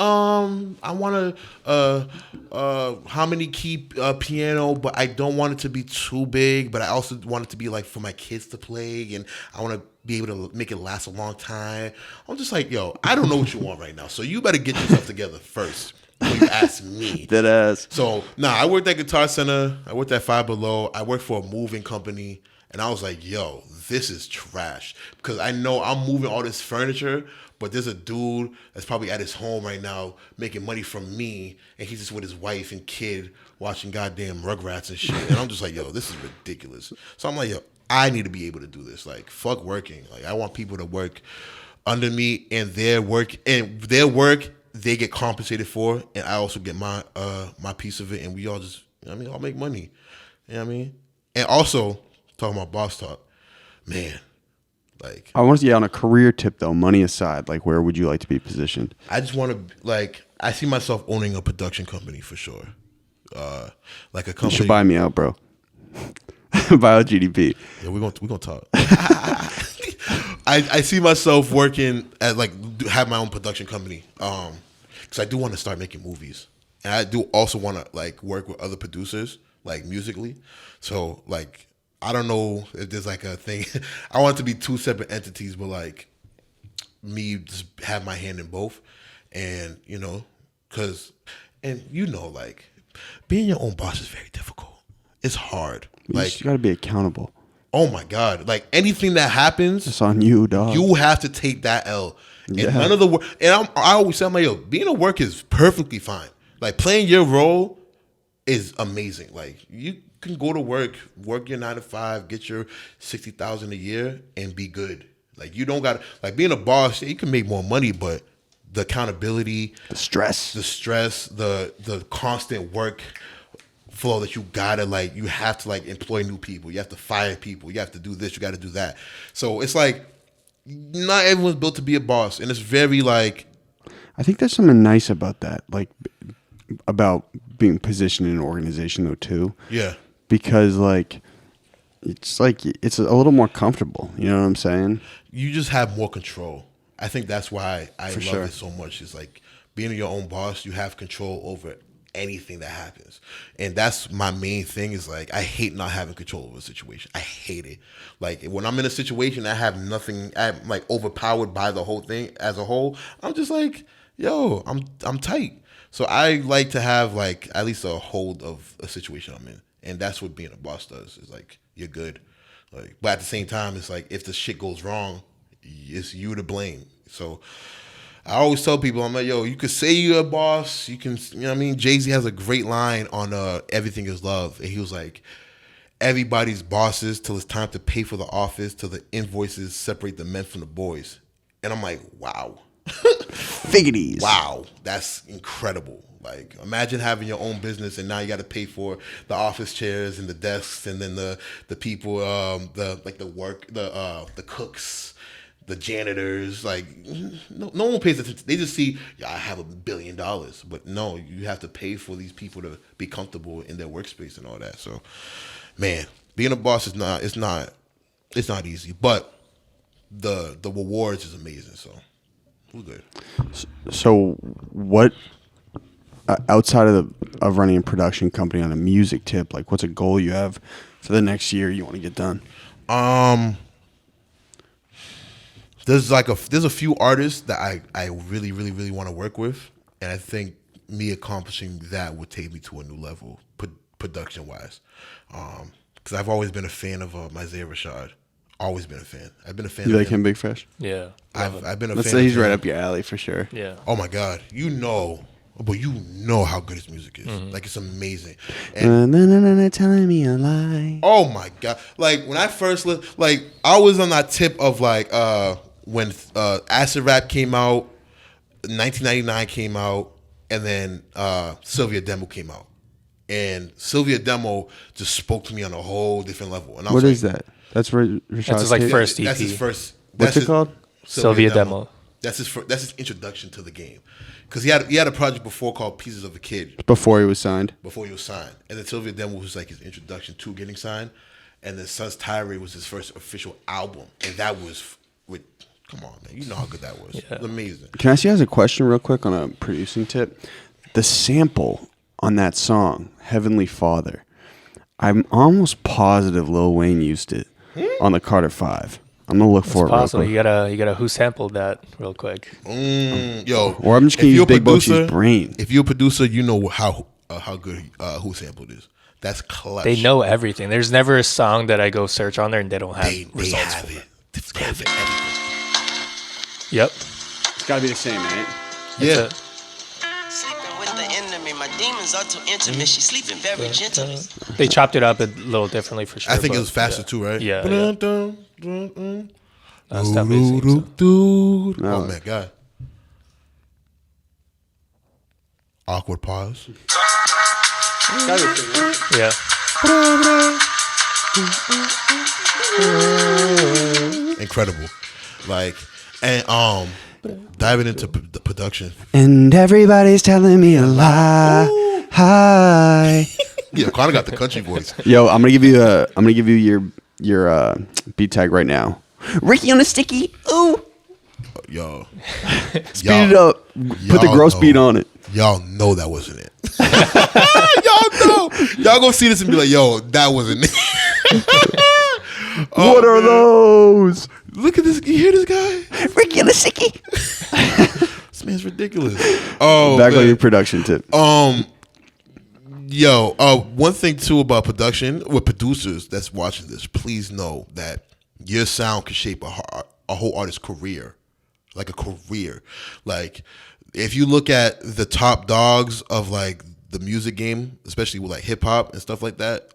how many key piano, but I don't want it to be too big, but I also want it to be like for my kids to play, and I want to be able to make it last a long time. I'm just like, yo, I don't know what you want right now, so you better get yourself together first before you ask me. Dead ass. So I worked at Guitar Center. I worked at Five Below. I worked for a moving company. And I was like, yo, this is trash. Because I know I'm moving all this furniture, but there's a dude that's probably at his home right now making money from me, and he's just with his wife and kid watching goddamn Rugrats and shit. And I'm just like, yo, this is ridiculous. So I'm like, yo, I need to be able to do this. Like, fuck working. Like, I want people to work under me, and their work they get compensated for, and I also get my piece of it, and we all just, all make money. You know what I mean? And also, talking about boss talk, man, like I want to see on a career tip though, money aside, like where would you like to be positioned? I just want to I see myself owning a production company for sure. Like a company. You should buy me out, bro. Buy out GDP. Yeah, we're gonna talk. I see myself working at have my own production company. Because I do want to start making movies, and I do also want to work with other producers musically. So I don't know if there's a thing. I want it to be two separate entities, but me just have my hand in both. And, being your own boss is very difficult. It's hard. You just got to be accountable. Oh my God. Anything that happens. It's on you, dog. You have to take that L. And yeah. None of the work. And I always say, being a work is perfectly fine. Playing your role is amazing. You can go to work your 9 to 5, get your $60,000 a year, and be good. Like you don't got like being a boss. You can make more money, but the accountability, The stress. the constant work flow that you gotta like. You have to like employ new people. You have to fire people. You have to do this. You got to do that. So it's like not everyone's built to be a boss, and it's very like. I think there's something nice about that, like about being positioned in an organization though too. Yeah. Because it's a little more comfortable. You know what I'm saying? You just have more control. I think that's why I love sure. it so much. It's like being your own boss, you have control over anything that happens. And that's my main thing is like, I hate not having control over a situation. I hate it. Like when I'm in a situation, I have nothing, I'm like overpowered by the whole thing as a whole. I'm just like, yo, I'm tight. So I like to have like at least a hold of a situation I'm in. And that's what being a boss does. Is like, you're good. Like, but at the same time, it's like if the shit goes wrong, it's you to blame. So I always tell people, I'm like, yo, you could say you're a boss. You can, you know what I mean? Jay-Z has a great line on Everything Is Love. And he was like, everybody's bosses till it's time to pay for the office, till the invoices separate the men from the boys. And I'm like, wow. Figgities. Wow. That's incredible. Like, imagine having your own business and now you got to pay for the office chairs and the desks and then the people, the cooks, the janitors. Like, no one pays attention. They just see, yeah, I have $1 billion, but no, you have to pay for these people to be comfortable in their workspace and all that. So, man, being a boss is not easy, but the rewards is amazing. So, we're good. So what? Outside of running a production company on a music tip, like what's a goal you have for the next year you want to get done? There's a few artists that I really, really, really want to work with, and I think me accomplishing that would take me to a new level, production wise. Because I've always been a fan of Isaiah Rashad. Always been a fan. I've been a fan. You of like him, Big Fresh? Yeah. I've been a Let's fan. say he's of right him. up your alley for sure. Yeah. Oh my God, but you know how good his music is. Mm-hmm. Like, it's amazing. And Telling me a lie. oh my God, like when I first I was on that tip of like when Acid Rap came out, 1999 came out, and then Sylvia Demo came out, and Sylvia Demo just spoke to me on a whole different level. And I was What like, is that? That's Rashad's That's his like tape? first EP. That's his first. What's it called? Sylvia Demo. That's his introduction to the game, because he had a project before called Pieces of a Kid Before he was signed. before he was signed, and then Sylvia Demo was like his introduction to getting signed, and then Sun's Tirade was his first official album, and that was with. Come on, man, you know how good that was. Yeah. It was amazing. Can I ask you guys a question real quick on a producing tip? The sample on that song, Heavenly Father, I'm almost positive Lil Wayne used it on the Carter 5. I'm gonna look for it real Possible. quick. You gotta who sampled that real quick. Yo, Or I'm just gonna if use you're a Big producer- Bochi's brain. If you're a producer, you know how good Who Sampled is. That's clutch. They know everything. There's never a song that I go search on there and they don't have They results. have it. They have everything. Yep. It's gotta be the same, right? Yeah. Sleeping with the enemy, my demons are too intimate. She's sleeping very gently. They chopped it up a little differently for sure. I think it but was faster yeah. too, right? Yeah. That's Doo, definitely doo, same. doo, doo. No. Oh man, God. Awkward pause. Yeah. Incredible. Like, and diving into the production. And everybody's telling me a lie. Hi. Yeah, Conor got the country voice. Yo, I'm gonna give you your beat tag right now. Ricky on a sticky. Ooh. Yo. Speed it up. Put the gross beat on it. Y'all know that wasn't it. Y'all know. Y'all gonna see this and be like, yo, that wasn't it. What are those? Look at this. You hear this guy? Ricky on a sticky. This man's ridiculous. Oh, Back on man. your production tip. Yo, one thing too about production with producers that's watching this, please know that your sound can shape a whole artist's career, like a career. Like if you look at the top dogs of like the music game, especially with like hip hop and stuff like that,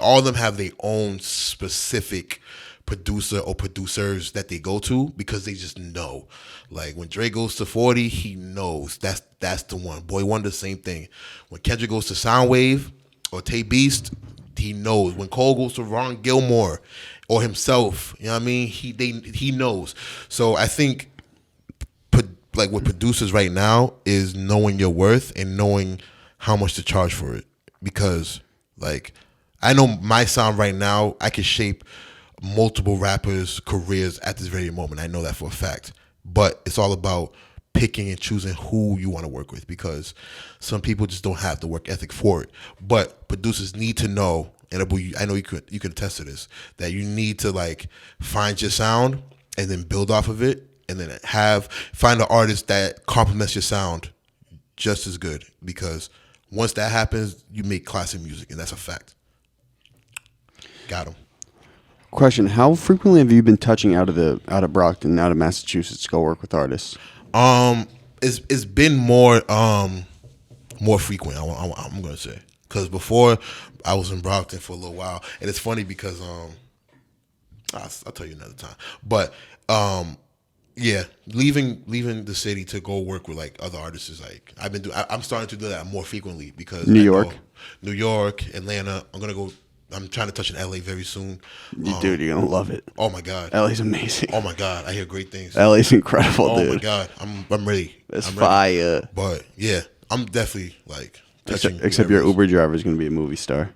all of them have their own specific producer or producers that they go to because they just know. Like when Dre goes to 40, he knows that's the one. Boy Wonder, same thing. When Kendrick goes to Soundwave or Tay Beast, he knows. When Cole goes to Ron Gilmore or himself, you know what I mean? He knows. So I think like with producers right now is knowing your worth and knowing how much to charge for it. Because like I know my sound right now, I can shape multiple rappers' careers at this very moment. I know that for a fact. But it's all about picking and choosing who you want to work with because some people just don't have the work ethic for it. But producers need to know, and I know you can attest to this, that you need to like find your sound and then build off of it, and then find an artist that complements your sound just as good. Because once that happens, you make classic music, and that's a fact. Got him. Question: how frequently have you been touching out of Brockton, out of Massachusetts, to go work with artists? It's been more frequent. I'm gonna say because before I was in Brockton for a little while, and it's funny because I'll tell you another time. But yeah, leaving the city to go work with like other artists is like I'm starting to do that more frequently because New York, Atlanta. I'm trying to touch in LA very soon. Dude, you're gonna love it. Oh my God, LA's amazing. Oh my God, I hear great things. LA's incredible, dude. Oh my God, I'm ready. It's I'm fire. ready. But yeah, I'm definitely like touching. Except your Uber driver is gonna be a movie star,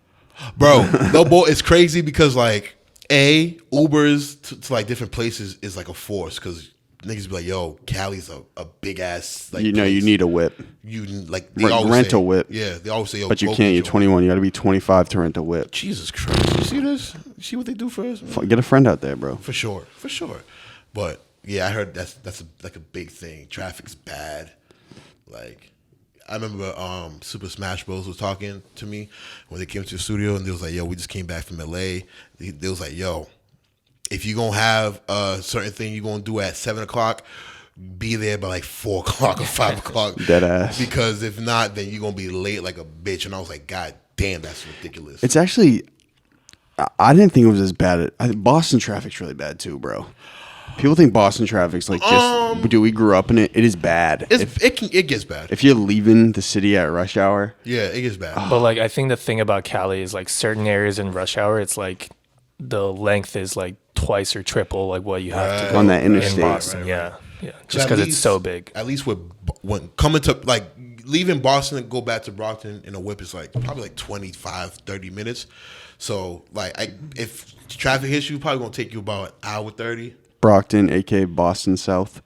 bro. No, boy, it's crazy because like Ubers to like different places is like a force because niggas be like, yo, Cali's a big ass like you place. need a whip. You like they always rent say, a whip. Yeah, they always say, yo, but you can't. You're 21. You got to be 25 to rent a whip. Jesus Christ, you see this? You see what they do for us? Man? Get a friend out there, bro. For sure. But yeah, I heard that's like a big thing. Traffic's bad. Like I remember Super Smash Bros was talking to me when they came to the studio and they was like, yo, we just came back from LA. They was like, yo, if you're going to have a certain thing you're going to do at 7 o'clock, be there by like 4 o'clock or 5 o'clock. Dead ass. Because if not, then you're going to be late like a bitch. And I was like, God damn, that's ridiculous. It's actually, I didn't think it was as bad. Boston traffic's really bad too, bro. People think Boston traffic's like just, dude, we grew up in it. It is bad. It gets bad. If you're leaving the city at rush hour. Yeah, it gets bad. But like, I think the thing about Cali is like certain areas in rush hour, it's like the length is like twice or triple like what you have to go on that interstate. in Boston. Yeah. Just because it's so big. At least when coming to like leaving Boston and go back to Brockton in a whip is like probably like 25, 30 minutes. So like if traffic hits you, probably gonna take you about an hour 30. Brockton, aka Boston South.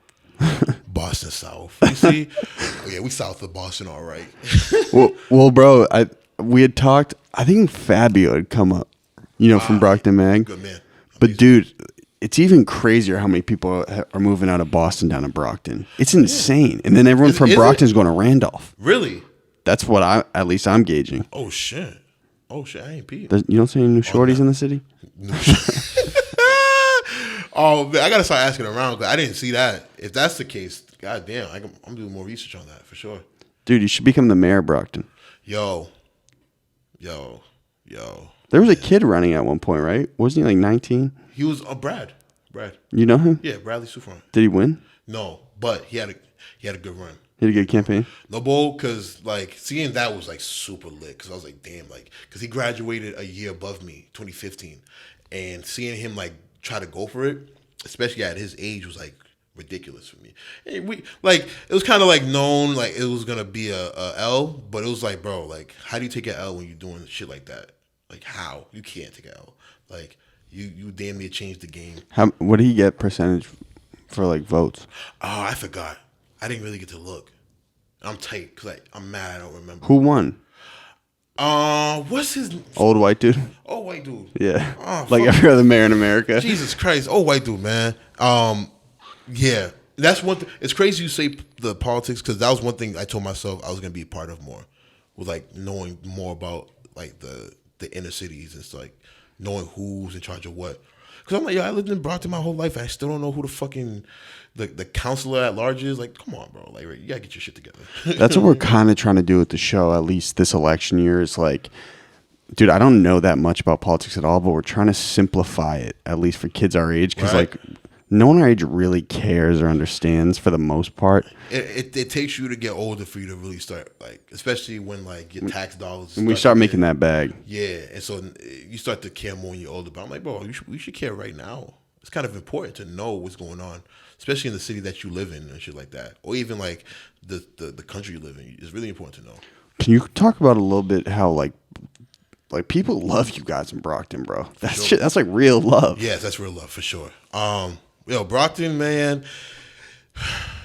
Boston South. You see? Oh, yeah, we south of Boston, all right. well, bro, we had talked. I think Fabio had come up, from Brockton Mag. Good man. But dude, it's even crazier how many people are moving out of Boston down to Brockton. It's insane. And then everyone from Brockton's going to Randolph. Really? That's what I'm gauging. Oh shit, I ain't peep. You don't see any new shorties in the city? Oh man, I gotta start asking around because I didn't see that. If that's the case, goddamn, I'm doing more research on that for sure. Dude, you should become the mayor of Brockton. Yo. There was a kid running at one point, right? Wasn't he like 19? He was Brad. You know him? Yeah, Bradley Sufron. Did he win? No, but he had a good run. He had a good campaign. No bull, because like seeing that was like super lit. Because I was like, damn, like because he graduated a year above me, 2015, and seeing him like try to go for it, especially at his age, was like ridiculous for me. And it was kind of like known like it was gonna be a L, but it was like, bro, like how do you take an L when you're doing shit like that? Like how you can't take an L? Like you damn near changed the game. What did he get percentage for like votes? Oh, I forgot. I didn't really get to look. I'm tight because I'm mad. I don't remember. Who won? What's his old white dude? Old white dude. Yeah. Oh, like every other mayor in America. Jesus Christ, old white dude, man. Yeah, that's one thing. It's crazy you say the politics because that was one thing I told myself I was gonna be a part of more, was like knowing more about like the inner cities. It's like knowing who's in charge of what. Because I'm like, I lived in Brockton my whole life and I still don't know who the fucking the counselor at large is. Like, come on, bro. Like, you gotta get your shit together. That's what we're kind of trying to do with the show, at least this election year, is like Dude, I don't know that much about politics at all, but we're trying to simplify it, at least for kids our age, because Right. like no one our age really cares or understands for the most part. It takes you to get older for you to really start, like, especially when like your tax dollars. And we start making that bag. Yeah, and so you start to care more when you're older. But I'm like, bro, we should care right now. It's kind of important to know what's going on, especially in the city that you live in and shit like that, or even like the country you live in. It's really important to know. Can you talk about a little bit how like people love you guys in Brockton, bro? That's sure. shit. That's like real love. Yes, that's real love for sure. Brockton, man,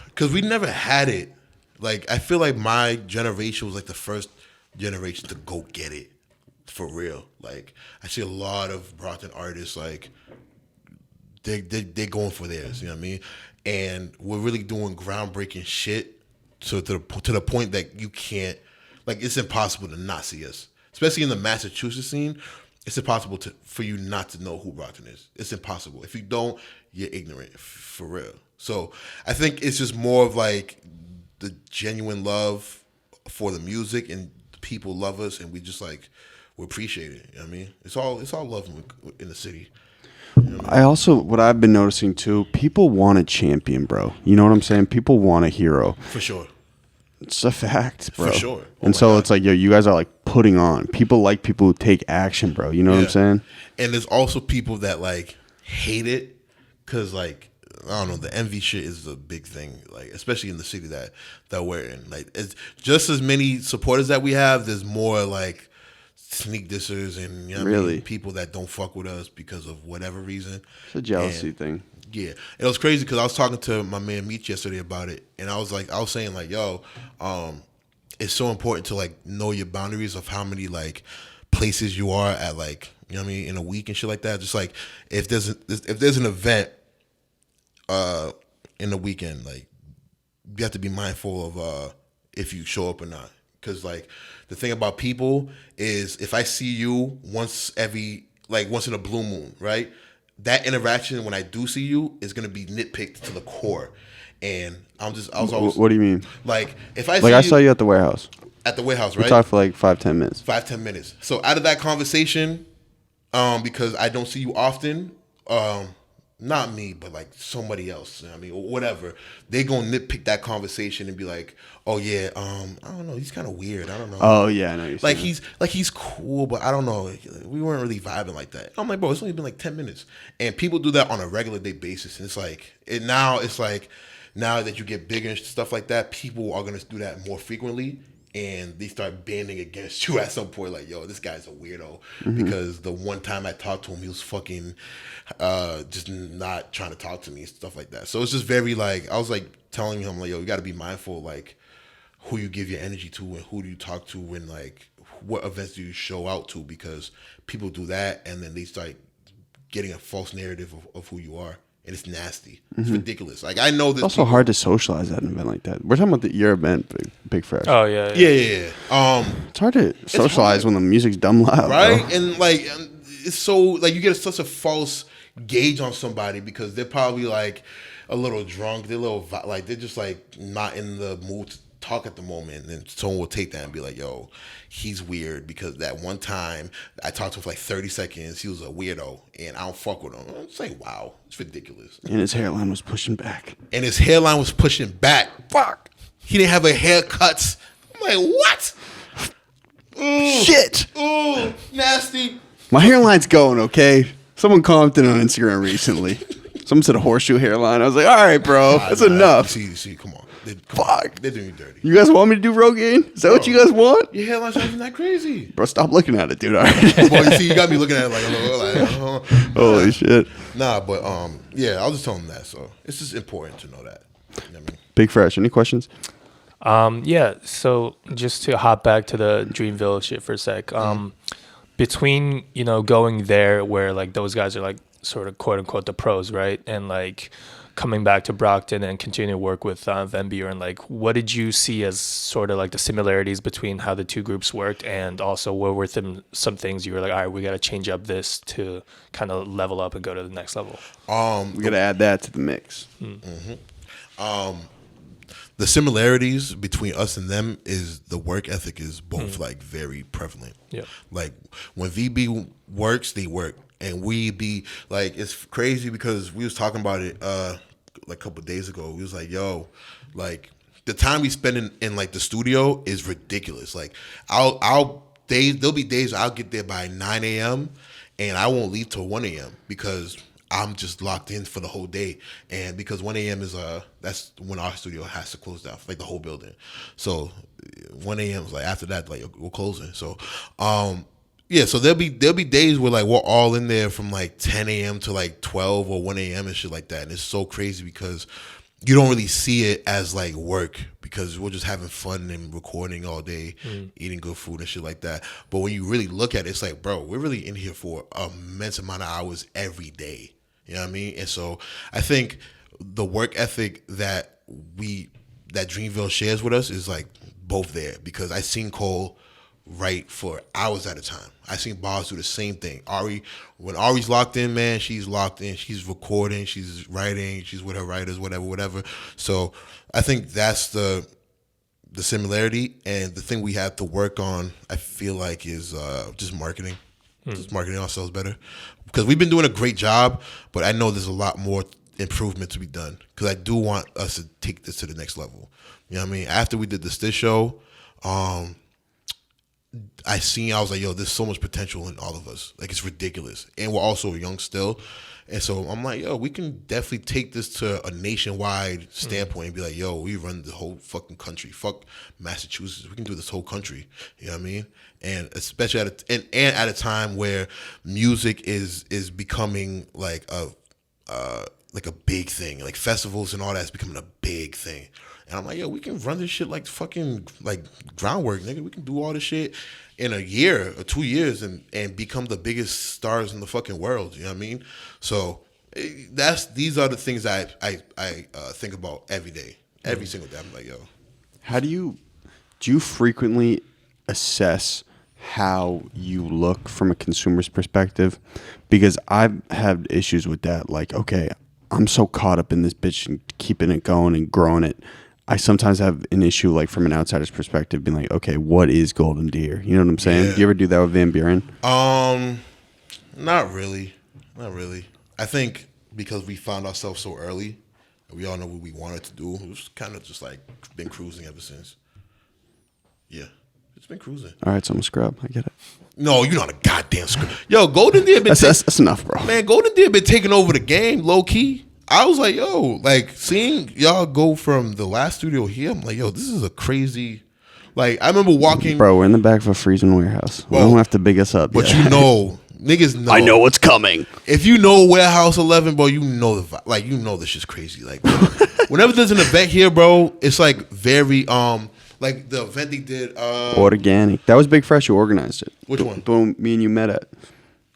because we never had it. Like, I feel like my generation was like the first generation to go get it for real. Like, I see a lot of Brockton artists like they're going for theirs. You know what I mean? And we're really doing groundbreaking shit. So to the point that you can't, like, it's impossible to not see us, especially in the Massachusetts scene. It's impossible for you not to know who Brockton is. It's impossible. If you don't, you're ignorant, for real. So I think it's just more of like the genuine love for the music, and people love us, and we just like, we appreciate it. You know what I mean? It's all love in the city. You know what I mean? I also, what I've been noticing too, people want a champion, bro. You know what I'm saying? People want a hero. For sure. It's a fact, bro. For sure. And so it's like, yo, you guys are like putting on. People like people who take action, bro. You know what I'm saying? And there's also people that like hate it because, like, I don't know, the envy shit is a big thing, like, especially in the city that we're in. Like, it's just as many supporters that we have, there's more like sneak dissers and, you know what I mean, people that don't fuck with us because of whatever reason. It's a jealousy thing. Yeah, it was crazy because I was talking to my man Meech yesterday about it, and I was saying like, yo, it's so important to like know your boundaries of how many like places you are at, like, you know what I mean, in a week and shit like that. Just like if there's an event in the weekend, like, you have to be mindful of if you show up or not, because like the thing about people is if I see you once in a blue moon, right? That interaction when I do see you is gonna be nitpicked to the core, and I was always. What do you mean? Like, if I Like, see I saw you at the warehouse. at the warehouse, We right? talked for like 5-10 minutes. 5-10 minutes. So out of that conversation, because I don't see you often, not me, but like somebody else, you know what I mean, or whatever, they gonna nitpick that conversation and be like, oh yeah, I don't know, he's kind of weird. I don't know. Oh yeah, I know. You're Like saying. he's cool, but I don't know. We weren't really vibing like that. I'm like, bro, it's only been like 10 minutes, and people do that on a regular day basis. And it's like now that you get bigger and stuff like that, people are gonna do that more frequently, and they start banding against you at some point. Like, yo, this guy's a weirdo because the one time I talked to him, he was fucking just not trying to talk to me and stuff like that. So it's just very like, I was like telling him like, yo, you got to be mindful like who you give your energy to and who do you talk to and like what events do you show out to, because people do that and then they start getting a false narrative of who you are, and it's nasty. It's ridiculous. Like, I know this. It's also hard to socialize at an event like that. We're talking about your event, Big Fresh. Oh yeah. Yeah. It's hard to socialize when the music's dumb loud, Right? bro. And like, it's so like you get such a false gauge on somebody because they're probably like a little drunk. They're they're just like not in the mood to talk at the moment, and then someone will take that and be like, yo, he's weird because that one time I talked to him for like 30 seconds, he was a weirdo and I don't fuck with him. I'm just like, wow, it's ridiculous. And his hairline was pushing back. Fuck. He didn't have a haircut. I'm like, what? Shit. Ooh, nasty. My hairline's going, okay? Someone commented on Instagram recently. Someone said a horseshoe hairline. I was like, all right, bro, that's enough. See, come on. Fuck. They're doing you dirty. You guys want me to do Rogaine? Is that what you guys want? Your hairline's not even that crazy. Bro, stop looking at it, dude. All right. Well, you see, you got me looking at it like Holy shit. Nah, but yeah, I'll just tell them that. So it's just important to know that. You know what I mean? Big Fresh, any questions? Yeah, so just to hop back to the Dreamville shit for a sec. Between, going there where like those guys are like sort of quote unquote the pros, right? And like coming back to Brockton and continuing to work with Van Buren, like what did you see as sort of like the similarities between how the two groups worked, and also what were some things you were like, all right, we got to change up this to kind of level up and go to the next level? We got to add that to the mix. the similarities between us and them is the work ethic is both like very prevalent. Yeah. Like when VB works, they work, and we be like, it's crazy because we was talking about it like a couple of days ago. We was like, yo, like the time we spend in like the studio is ridiculous. Like there'll be days I'll get there by 9 a.m. and I won't leave till 1 a.m. because I'm just locked in for the whole day, and because 1 a.m. is that's when our studio has to close down, like the whole building. So 1 a.m. is like after that, like we're closing. So yeah, so there'll be days where like we're all in there from like 10 a.m. to like 12 or 1 a.m. and shit like that, and it's so crazy because you don't really see it as like work because we're just having fun and recording all day, eating good food and shit like that. But when you really look at it, it's like, bro, we're really in here for an immense amount of hours every day. You know what I mean? And so I think the work ethic that Dreamville shares with us is like both there, because I seen Cole write for hours at a time. I seen Boz do the same thing. When Ari's locked in, man, she's locked in. She's recording, she's writing, she's with her writers, whatever. So I think that's the similarity, and the thing we have to work on, I feel like, is just marketing. Just marketing ourselves better, because we've been doing a great job, but I know there's a lot more improvement to be done, because I do want us to take this to the next level. You know what I mean? After we did this show, I was like, yo, there's so much potential in all of us. Like, it's ridiculous. And we're also young still. And so I'm like, yo, we can definitely take this to a nationwide standpoint and be like, yo, we run the whole fucking country. Fuck Massachusetts. We can do this whole country. You know what I mean? And especially at a time where music is becoming like a big thing. Like festivals and all that is becoming a big thing. And I'm like, yo, we can run this shit like fucking like groundwork, nigga. We can do all this shit in a year or 2 years and become the biggest stars in the fucking world. You know what I mean? So these are the things I think about every day, every single day. I'm like, yo. How do you frequently assess how you look from a consumer's perspective? Because I've had issues with that. Like, okay, I'm so caught up in this bitch and keeping it going and growing it. I sometimes have an issue, like from an outsider's perspective, being like, okay, what is Golden Deer? You know what I'm saying? Yeah. Do you ever do that with Van Buren? Not really. I think because we found ourselves so early, and we all know what we wanted to do, it was kind of just like been cruising ever since. Yeah, it's been cruising. All right, so I'm a scrub. I get it. No, you're not a goddamn scrub. Yo, Golden Deer been that's enough, bro. Man, Golden Deer been taking over the game, low key. I was like, yo, like seeing y'all go from the last studio here, I'm like, yo, this is a crazy. Like, I remember walking. Bro, we're in the back of a freezing warehouse. We don't have to big us up. But yet. you know, niggas know. I know what's coming. If you know Warehouse 11, bro, you know the vibe. Like, you know this shit's crazy. Like, whenever there's an event here, bro, it's like very like the event they did. Organic. That was Big Fresh who organized it. Which one? The one me and you met at.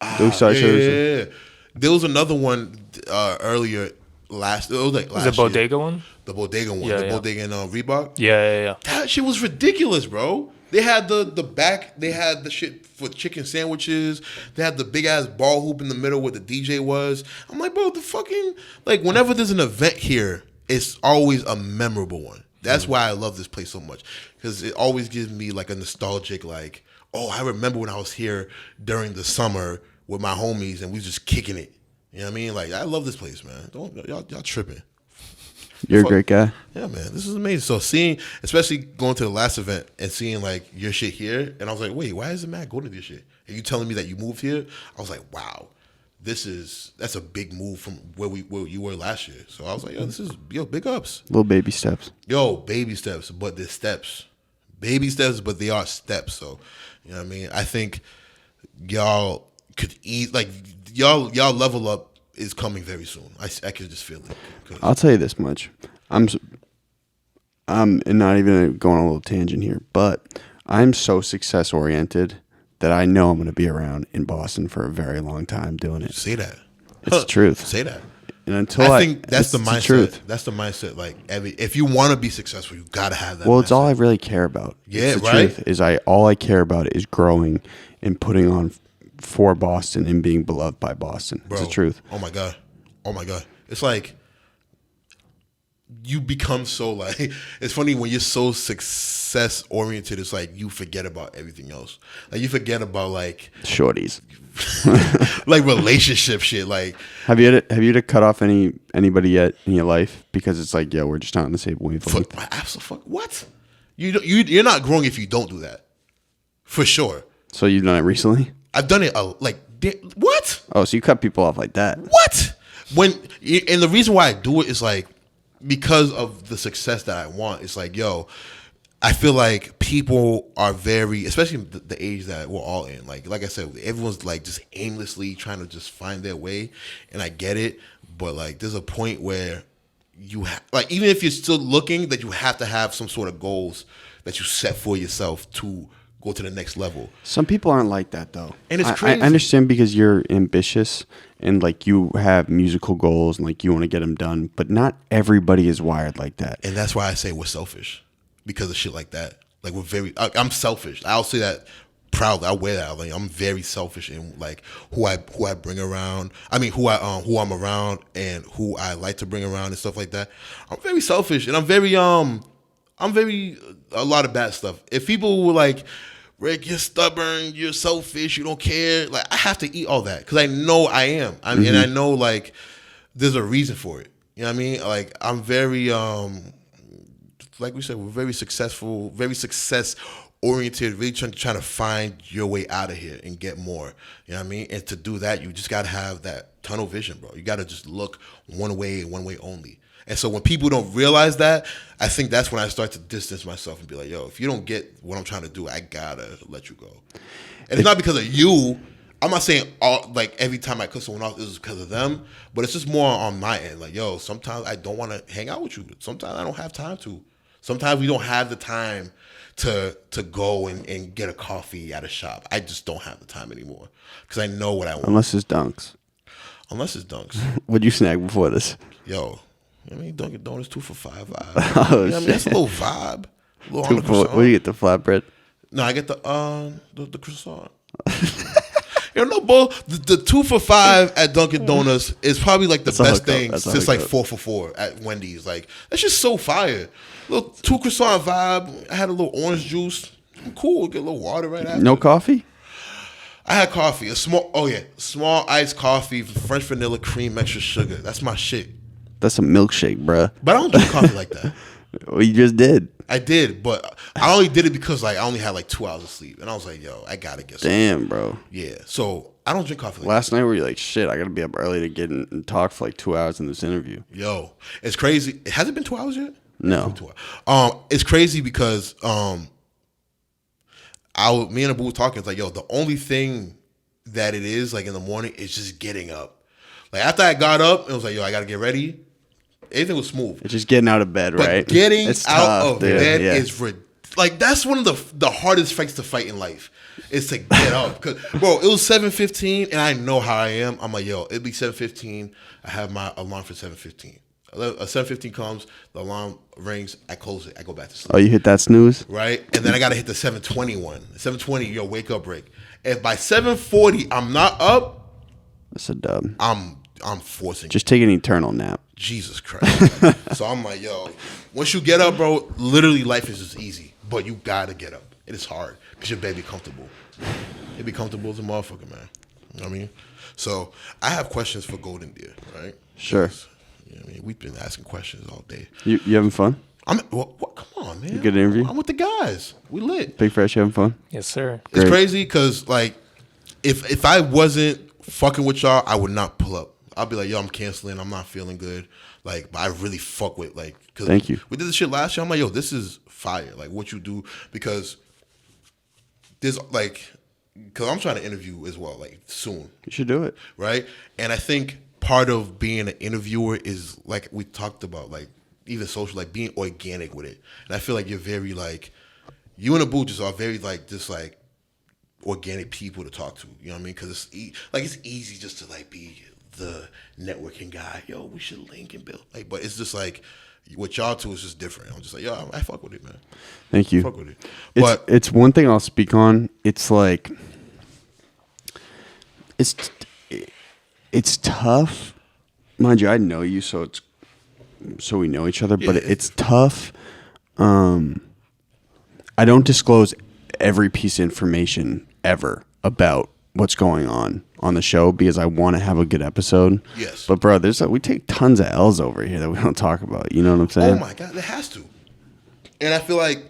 Yeah. There was another one earlier. It was like last The bodega year. one? The bodega one. Yeah, the yeah. bodega in Reebok. Yeah. That shit was ridiculous, bro. They had the back. They had the shit for chicken sandwiches. They had the big ass ball hoop in the middle where the DJ was. I'm like, bro, the fucking like whenever there's an event here, it's always a memorable one. That's why I love this place so much, because it always gives me like a nostalgic like, oh, I remember when I was here during the summer with my homies and we was just kicking it. You know what I mean? Like, I love this place, man. Y'all tripping. You're a great guy. Yeah, man. This is amazing. So seeing, especially going to the last event and seeing like your shit here, and I was like, wait, why is it Matt going to this shit? And you telling me that you moved here? I was like, wow, that's a big move from where you were last year. So I was like, yo, big ups. Little baby steps. Yo, baby steps, but they're steps. Baby steps, but they are steps. So, you know what I mean? I think y'all could eat like y'all level up is coming very soon. I can just feel it. I'll tell you this much. I'm not even going on a little tangent here, but I'm so success oriented that I know I'm going to be around in Boston for a very long time doing it. Say that. It's the truth. Say that. And until I think that's the mindset. Truth. That's the mindset. Like if you want to be successful, you gotta have that. Well, mindset. it's all I really care about. Yeah, it's the right. Truth is all I care about is growing and putting on for Boston and being beloved by Boston. Bro, it's the truth. Oh my god. It's like you become so like, it's funny when you're so success oriented, it's like you forget about everything else. Like you forget about like Shorties. like relationship shit. Like Have you had to cut off anybody yet in your life because it's like, yo, we're just not on the same wavelength? absolutely what? You're not growing if you don't do that. For sure. So you've done it recently? I've done it what? Oh, so you cut people off like that? What? And the reason why I do it is like because of the success that I want. It's like, yo, I feel like people are very, especially the age that we're all in. Like I said, everyone's like just aimlessly trying to just find their way, and I get it. But like, there's a point where you like, even if you're still looking, that you have to have some sort of goals that you set for yourself to go to the next level. Some people aren't like that though. And it's crazy. I understand because you're ambitious and like you have musical goals and like you want to get them done, but not everybody is wired like that. And that's why I say we're selfish because of shit like that. Like I'm selfish. I'll say that proudly. I wear that. Like I'm very selfish in like who I bring around. I mean who I'm around and who I like to bring around and stuff like that. I'm very selfish and I'm very a lot of bad stuff. If people were like, Rick, you're stubborn, you're selfish, you don't care. Like I have to eat all that because I know I am. I mean, and I know like there's a reason for it. You know what I mean? Like I'm very, like we said, we're very successful, very success oriented, really trying to find your way out of here and get more. You know what I mean? And to do that, you just gotta have that tunnel vision, bro. You gotta just look one way and one way only. And so when people don't realize that, I think that's when I start to distance myself and be like, yo, if you don't get what I'm trying to do, I gotta let you go. And it's not because of you. I'm not saying like every time I cut someone off, this is because of them, but it's just more on my end. Like, yo, sometimes I don't want to hang out with you. Sometimes I don't have time to. Sometimes we don't have the time to go and get a coffee at a shop. I just don't have the time anymore because I know what I want. Unless it's Dunks. What'd you snag before this? Yo. I mean, Dunkin' Donuts 2 for $5 vibe. Oh, you know what I mean? That's a little vibe. A little what do you get, the flatbread? No, I get the croissant. You know, both the 2 for $5 at Dunkin' Donuts is probably like the best thing since like 4 for $4 at Wendy's. Like that's just so fire. Little 2 croissant vibe. I had a little orange juice. I'm cool. Get a little water right after. No coffee? I had coffee. Small iced coffee, French vanilla cream, extra sugar. That's my shit. That's a milkshake, bruh. But I don't drink coffee like that. Well, you just did. I did, but I only did it because like I only had like 2 hours of sleep, and I was like, "Yo, I gotta get something." Damn, bro. Yeah, so I don't drink coffee. Like Last night, were you like, "Shit, I gotta be up early to get in and talk for like 2 hours in this interview"? Yo, it's crazy. Has it been 2 hours yet? No. 2 hours. It's crazy because me and Abu were talking. It's like, yo, the only thing that it is like in the morning is just getting up. Like after I got up, it was like, yo, I gotta get ready. Everything was smooth. It's just getting out of bed, but right? Getting it's out tough, of dude. bed Yeah. is like that's one of the hardest fights to fight in life is to get up. Cause bro, it was 7:15 and I know how I am. I'm like, yo, it'll be 7:15. I have my alarm for 7:15. 7:15 comes, the alarm rings, I close it, I go back to sleep. Oh, you hit that snooze? Right? And then I gotta hit the 7:20 one. 7:20, your wake up break. If by 7:40 I'm not up, That's a dub. I'm forcing Just take an eternal nap. Jesus Christ. So I'm like, yo, once you get up, bro, literally life is just easy. But you gotta get up. It is hard because your bed be comfortable. It be comfortable as a motherfucker, man. You know what I mean? So I have questions for Golden Deer, right? Sure. You know what I mean? We've been asking questions all day. You having fun? Come on, man. Good interview? I'm with the guys. We lit. Big Fresh, you having fun? Yes, sir. It's Great. crazy because, like, if I wasn't fucking with y'all, I would not pull up. I'll be like, yo, I'm canceling. I'm not feeling good. Like, but I really fuck with, like, cause Thank you. We did this shit last year. I'm like, yo, this is fire. Like, what you do, because there's, like, because I'm trying to interview as well, like, soon. You should do it. Right? And I think part of being an interviewer is, like, we talked about, like, even social, like, being organic with it. And I feel like you're very, like, you and Abu just are very, like, just, like, organic people to talk to. You know what I mean? Because it's, it's easy just to, like, be the networking guy. Yo, we should link and build. Like, but it's just, like, what y'all two is just different. I'm just like, yo, I fuck with it, man. Thank you. Fuck with it. But it's one thing I'll speak on. It's like, it's tough. Mind you, I know you, so it's so we know each other, but Yeah, it's tough. I don't disclose every piece of information ever about what's going on the show because I want to have a good episode. Yes. But bro, we take tons of L's over here that we don't talk about. You know what I'm saying? Oh my God, it has to. And I feel like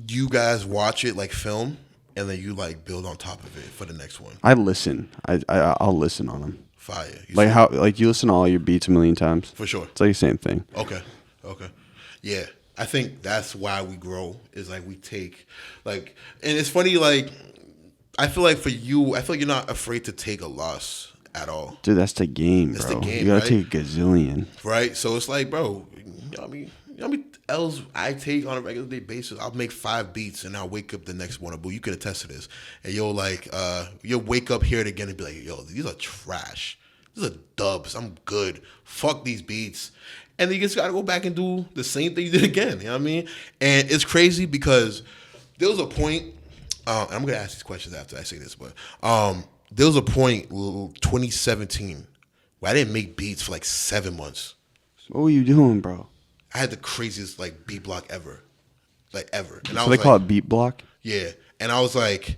you guys watch it like film, and then you like build on top of it for the next one. I listen. I'll listen on them. Fire. Like how you listen to all your beats a million times. For sure. It's like the same thing. Okay. Yeah. I think that's why we grow, is like we take like, and it's funny, like I feel like for you, I feel like you're not afraid to take a loss at all. Dude, that's the game, That's bro. the game, you gotta right? take a gazillion. Right? So it's like, bro, you know what I mean L's I take on a regular day basis. I'll make 5 beats and I'll wake up the next one. But you can attest to this. And you'll wake up, hear it again and be like, yo, these are trash. These are dubs. I'm good. Fuck these beats. And then you just gotta go back and do the same thing you did again. You know what I mean? And it's crazy because there was a point, and I'm gonna ask these questions after I say this, but there was a point, 2017, where I didn't make beats for like 7 months. What were you doing, bro? I had the craziest like beat block ever. And I So was they call it beat block? Yeah. And I was like,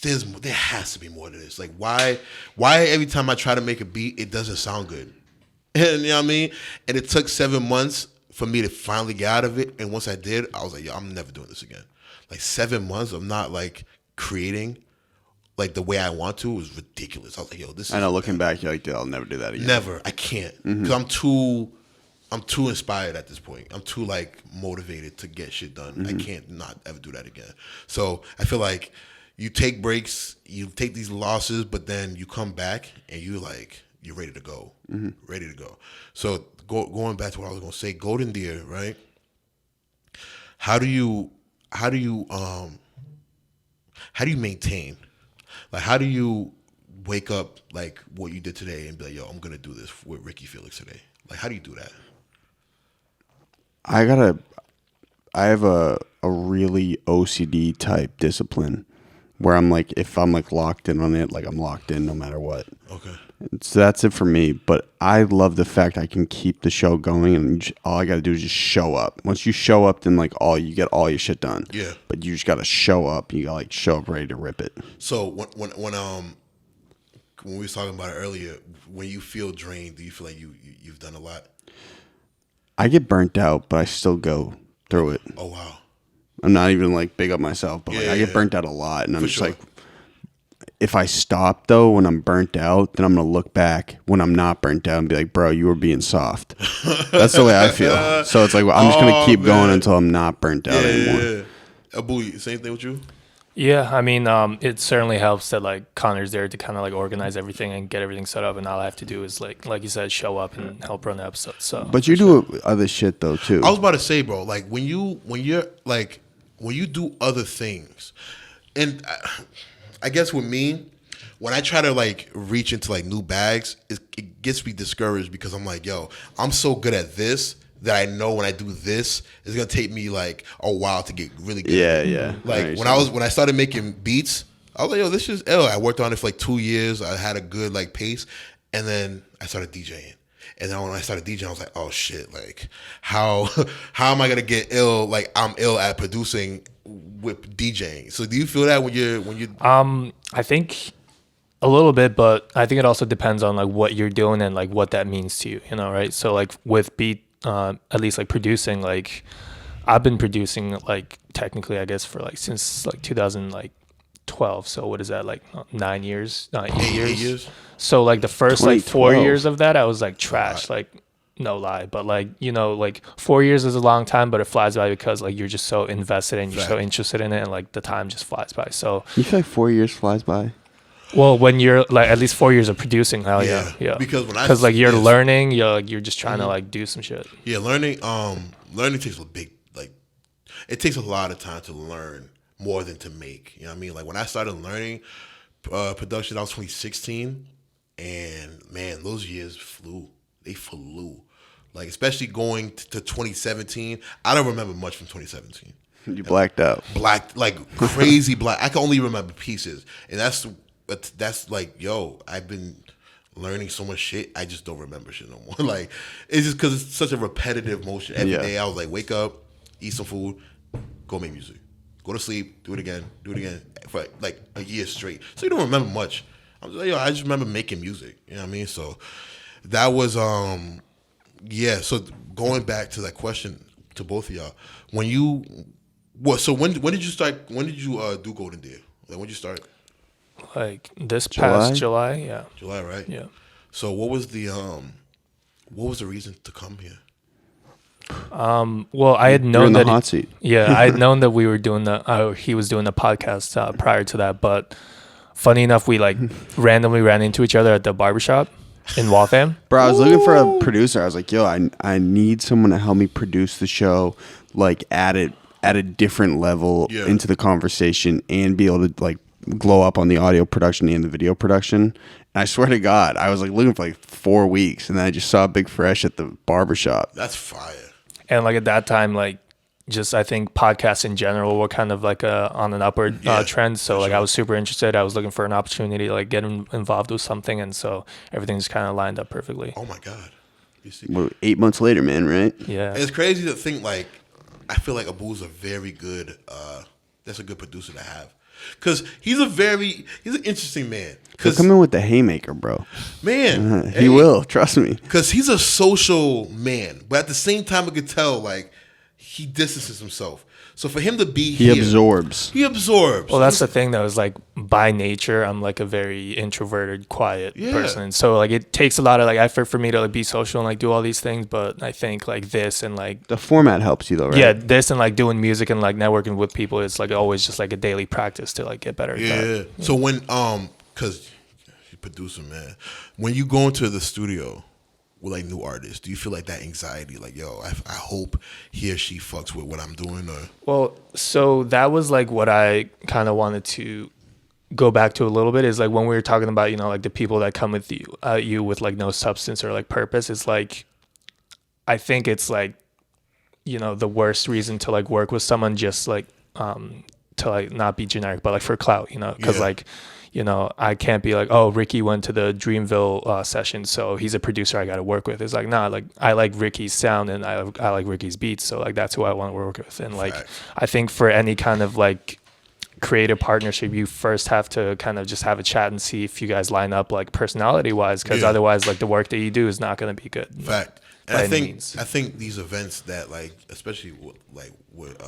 there has to be more to this. Like why every time I try to make a beat, it doesn't sound good? And you know what I mean? And it took 7 months for me to finally get out of it. And once I did, I was like, yo, I'm never doing this again. Like 7 months of not like creating like the way I want to was ridiculous. I was like, yo, this is I know, looking back, you're like, dude, I'll never do that again. never. I can't. Because I'm too inspired at this point. I'm too like motivated to get shit done. I can't not ever do that again. So I feel like you take breaks, you take these losses, but then you come back and you're ready to go. Ready to go. So going back to what I was gonna say, Golden Deer, right? How do you maintain? Like how do you wake up like what you did today and be like, yo, I'm gonna do this with Ricky Felix today? Like how do you do that? I have a really OCD type discipline where I'm like, if I'm like locked in on it, like I'm locked in no matter what. Okay. So that's it for me. But I love the fact I can keep the show going, and all I got to do is just show up. Once you show up, then like you get all your shit done. Yeah. But you just got to show up. You got to like show up ready to rip it. So when we was talking about it earlier, when you feel drained, do you feel like you've done a lot? I get burnt out, but I still go through it. Oh wow. I'm not even like big up myself, but like I get burnt out a lot, and I'm just like, if I stop though when I'm burnt out, then I'm gonna look back when I'm not burnt out and be like, bro, you were being soft. That's the way I feel. So it's like, well, I'm just gonna keep going until I'm not burnt out anymore. Yeah. Abu, same thing with you? Yeah, I mean, it certainly helps that like Conor's there to kind of like organize everything and get everything set up, and all I have to do is like you said, show up and help run the episode. So, but you do other shit though too. I was about to say, bro, like when you do other things, and I guess with me, when I try to like reach into like new bags, it gets me discouraged because I'm like, yo, I'm so good at this that I know when I do this, it's gonna take me like a while to get really good. Yeah. Like when I started making beats, I was like, yo, this is ill. I worked on it for like 2 years. I had a good like pace, and then I started DJing. And then when I started DJing, I was like, oh shit, like how am I gonna get ill? Like I'm ill at producing with DJing. So do you feel that when you? I think a little bit, but I think it also depends on like what you're doing and like what that means to you. You know, right? So like with beat. At least like producing, like I've been producing like technically I guess for like since like 2012. So what is that, like 8 years? 8 years. So like the first like 4 years of that I was like trash, like no lie, but like, you know, like 4 years is a long time, but it flies by because like you're just so invested and you're so interested in it, and like the time just flies by. So you feel like 4 years flies by? Well, when you're like at least 4 years of producing, hell yeah. Because like you're learning, you're just trying to like do some shit. Yeah, learning takes it takes a lot of time to learn more than to make. You know what I mean? Like when I started learning production, I was 2016, and man, those years flew. They flew. Like especially going to 2017, I don't remember much from 2017. You blacked out. Like crazy black. I can only remember pieces, and that's like, yo, I've been learning so much shit, I just don't remember shit no more. Like, it's just because it's such a repetitive motion. Every day I was like, wake up, eat some food, go make music. Go to sleep, do it again for like a year straight. So you don't remember much. I was like, I just remember making music. You know what I mean? So that was, so going back to that question to both of y'all, when did you start, when did you do Golden Deer? Like, when did you start? Like this past July, yeah. July, right? Yeah. So what was the reason to come here? Well, I had known You're in that the hot seat. Yeah, I had known that we were doing he was doing the podcast prior to that, but funny enough, we like randomly ran into each other at the barbershop in Waltham. Bro, I was looking for a producer. I was like, yo, I need someone to help me produce the show, like add it at a different level into the conversation and be able to like glow up on the audio production and the video production. And I swear to God, I was like looking for like 4 weeks, and then I just saw Big Fresh at the barbershop. That's fire. And like at that time, like just I think podcasts in general were kind of like on an upward trend. So like I was super interested. I was looking for an opportunity to like get involved with something, and so everything just kind of lined up perfectly. Oh my God. You see? Well, 8 months later, man, right? Yeah. It's crazy to think like I feel like Abu's a very good that's a good producer to have. Cause he's an interesting man. He'll come in with the haymaker, bro. Man, he will. Trust me. Cause he's a social man, but at the same time, I could tell like he distances himself. So for him to be He absorbs. Well, that's the thing though, is like by nature, I'm like a very introverted, quiet person. So like it takes a lot of like effort for me to like be social and like do all these things. But I think like this and like the format helps you though, right? Yeah, this and like doing music and like networking with people is like always just like a daily practice to like get better at that. Yeah. So when cause you producer, man, when you go into the studio with like new artists, do you feel like that anxiety, like, yo, I hope he or she fucks with what I'm doing? Or well, so that was like what I kind of wanted to go back to a little bit, is like when we were talking about, you know, like the people that come with you with like no substance or like purpose. It's like I think it's like, you know, the worst reason to like work with someone just like to like not be generic, but like for clout, you know, because like, you know, I can't be like, oh, Ricky went to the Dreamville session, so he's a producer I got to work with. It's like, nah, like I like Ricky's sound and I like Ricky's beats, so like that's who I want to work with. And like I think for any kind of like creative partnership, you first have to kind of just have a chat and see if you guys line up like personality wise, because otherwise like the work that you do is not going to be good. Fact. And I think these events that like, especially like with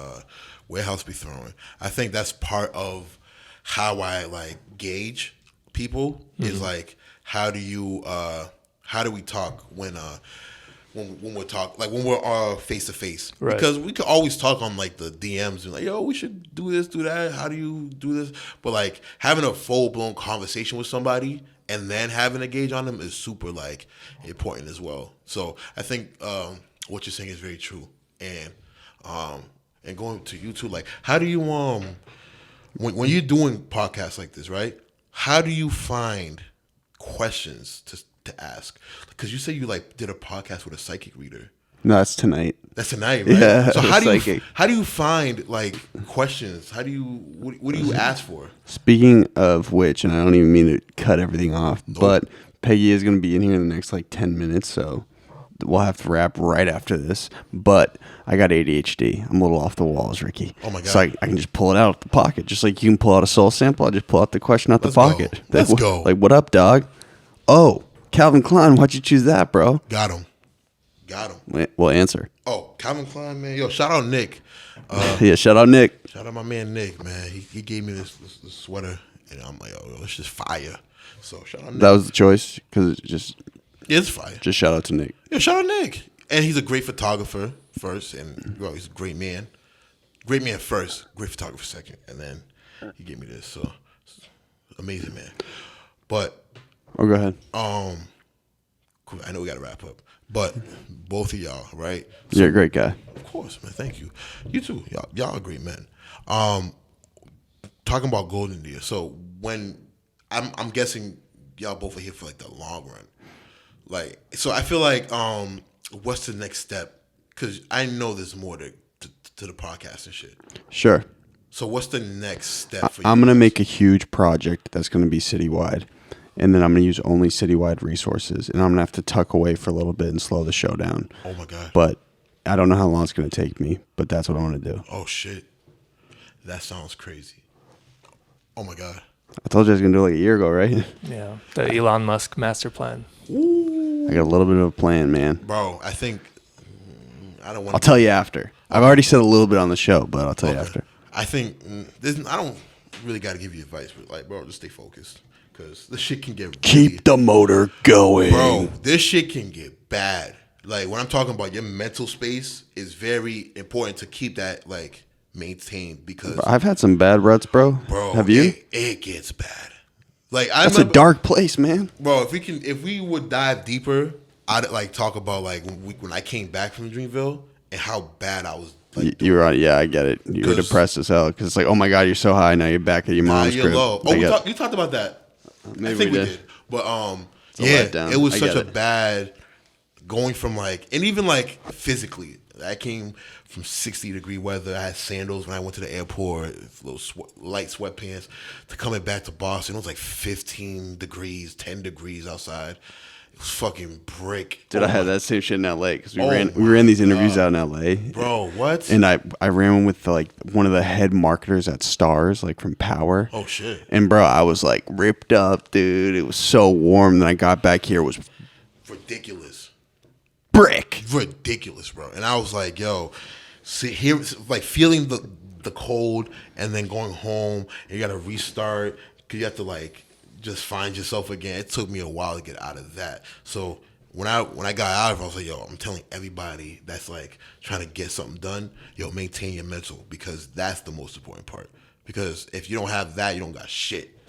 Warehouse be throwing, I think that's part of how I like gauge people is like how do we talk when we're talk, like when we're face to face, because we could always talk on like the DMs and like, yo, we should do this, do that, how do you do this, but like having a full-blown conversation with somebody and then having a gauge on them is super like important as well. So I think what you're saying is very true. And going to you too, like how do you when you're doing podcasts like this, right? How do you find questions to ask? Because you say you like did a podcast with a psychic reader. No, that's tonight. That's tonight, right? Yeah, so how do you find like questions? What do you ask for? Speaking of which, and I don't even mean to cut everything off, but Peggy is going to be in here in the next like 10 minutes, so we'll have to wrap right after this. But I got ADHD. I'm a little off the walls, Ricky. Oh my God. So I can just pull it out of the pocket. Just like you can pull out a soul sample, I just pull out the question out the pocket. Let's go. Like, what up, dog? Oh, Calvin Klein, why'd you choose that, bro? Got him. We'll answer. Oh, Calvin Klein, man. Yo, shout out Nick. Yeah, shout out Nick. Shout out my man Nick, man. He gave me this sweater, and I'm like, oh, it's just fire. So shout out Nick. That was the choice, because it's fire. Just shout out to Nick. Yeah, shout out Nick. And he's a great photographer first, and he's a great man. Great man first, great photographer second, and then he gave me this. So amazing man. But go ahead. Cool. I know we got to wrap up, but both of y'all, right? So, you're a great guy. Of course, man. Thank you. You too. Y'all are great men. Talking about Golden Deer. So when I'm guessing y'all both are here for like the long run. Like, so I feel like, what's the next step? Because I know there's more to the podcast and shit. Sure. So what's the next step for you? I'm going to make a huge project that's going to be citywide. and then I'm going to use only citywide resources, and I'm going to have to tuck away for a little bit and slow the show down. Oh my God. But I don't know how long it's going to take me, but that's what I want to do. Oh shit. That sounds crazy. Oh my God. I told you I was going to do it like a year ago, right? Yeah, the Elon Musk master plan. I got a little bit of a plan, man. Bro, I think I don't want. I'll tell you after. I've already said a little bit on the show, but I'll tell you after. I think I don't really got to give you advice, but like, bro, just stay focused because this shit can get Keep the motor going, bro. This shit can get bad. Like when I'm talking about your mental space is very important to keep that like maintained because I've had some bad ruts, bro. Have you? It gets bad. Like That's a dark place, man. Bro, if we would dive deeper, I'd like talk about like when I came back from Dreamville and how bad I was. Like, you were on, yeah, I get it. You were depressed as hell because it's like, oh my God, you're so high now. You're back at your mom's you're crib. low. Oh, you talked about that. Maybe I think we we did. But letdown. it was I such get a it. bad going from like, and even like physically. I came from 60-degree weather. I had sandals when I went to the airport, little light sweatpants, to coming back to Boston. It was like 15 degrees, 10 degrees outside. It was fucking brick. Dude, I had that same shit in LA because we ran these interviews out in LA. Bro, what? And I ran one with like one of the head marketers at Stars, like from Power. Oh shit. And bro, I was like ripped up, dude. It was so warm. Then I got back here, it was ridiculous. Brick. Ridiculous, bro. And I was like, yo, see here, like feeling the cold and then going home and you got to restart because you have to like just find yourself again. It took me a while to get out of that. So when I got out of it, I was like, yo, I'm telling everybody that's like trying to get something done, yo, maintain your mental because that's the most important part. Because if you don't have that, you don't got shit.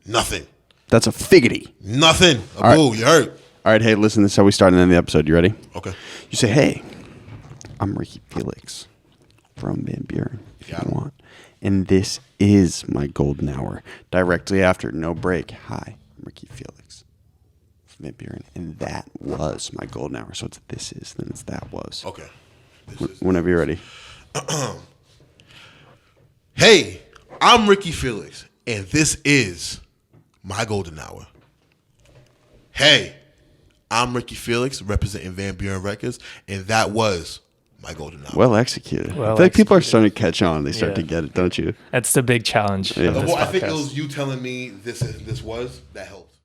Nothing. That's a figgity. Nothing. All Boo, right. you hurt. All right, hey, listen, this is how we start and end the episode. You ready? Okay. You say, hey, I'm Ricky Felix from Van Buren, if you want. And this is my golden hour. Directly after, no break. Hi, I'm Ricky Felix from Van Buren. And that was my golden hour. So it's this is, then it's that was. Okay. Whenever you're ready. Hey, I'm Ricky Felix, and this is my golden hour. Hey, I'm Ricky Felix, representing Van Buren Records, and that was my golden hour. Well executed. Well I feel like people are executed. starting to catch on. They start Yeah. to get it, don't you? That's the big challenge. Yeah. Of this Well, I think it podcast. was you telling me this was that helped.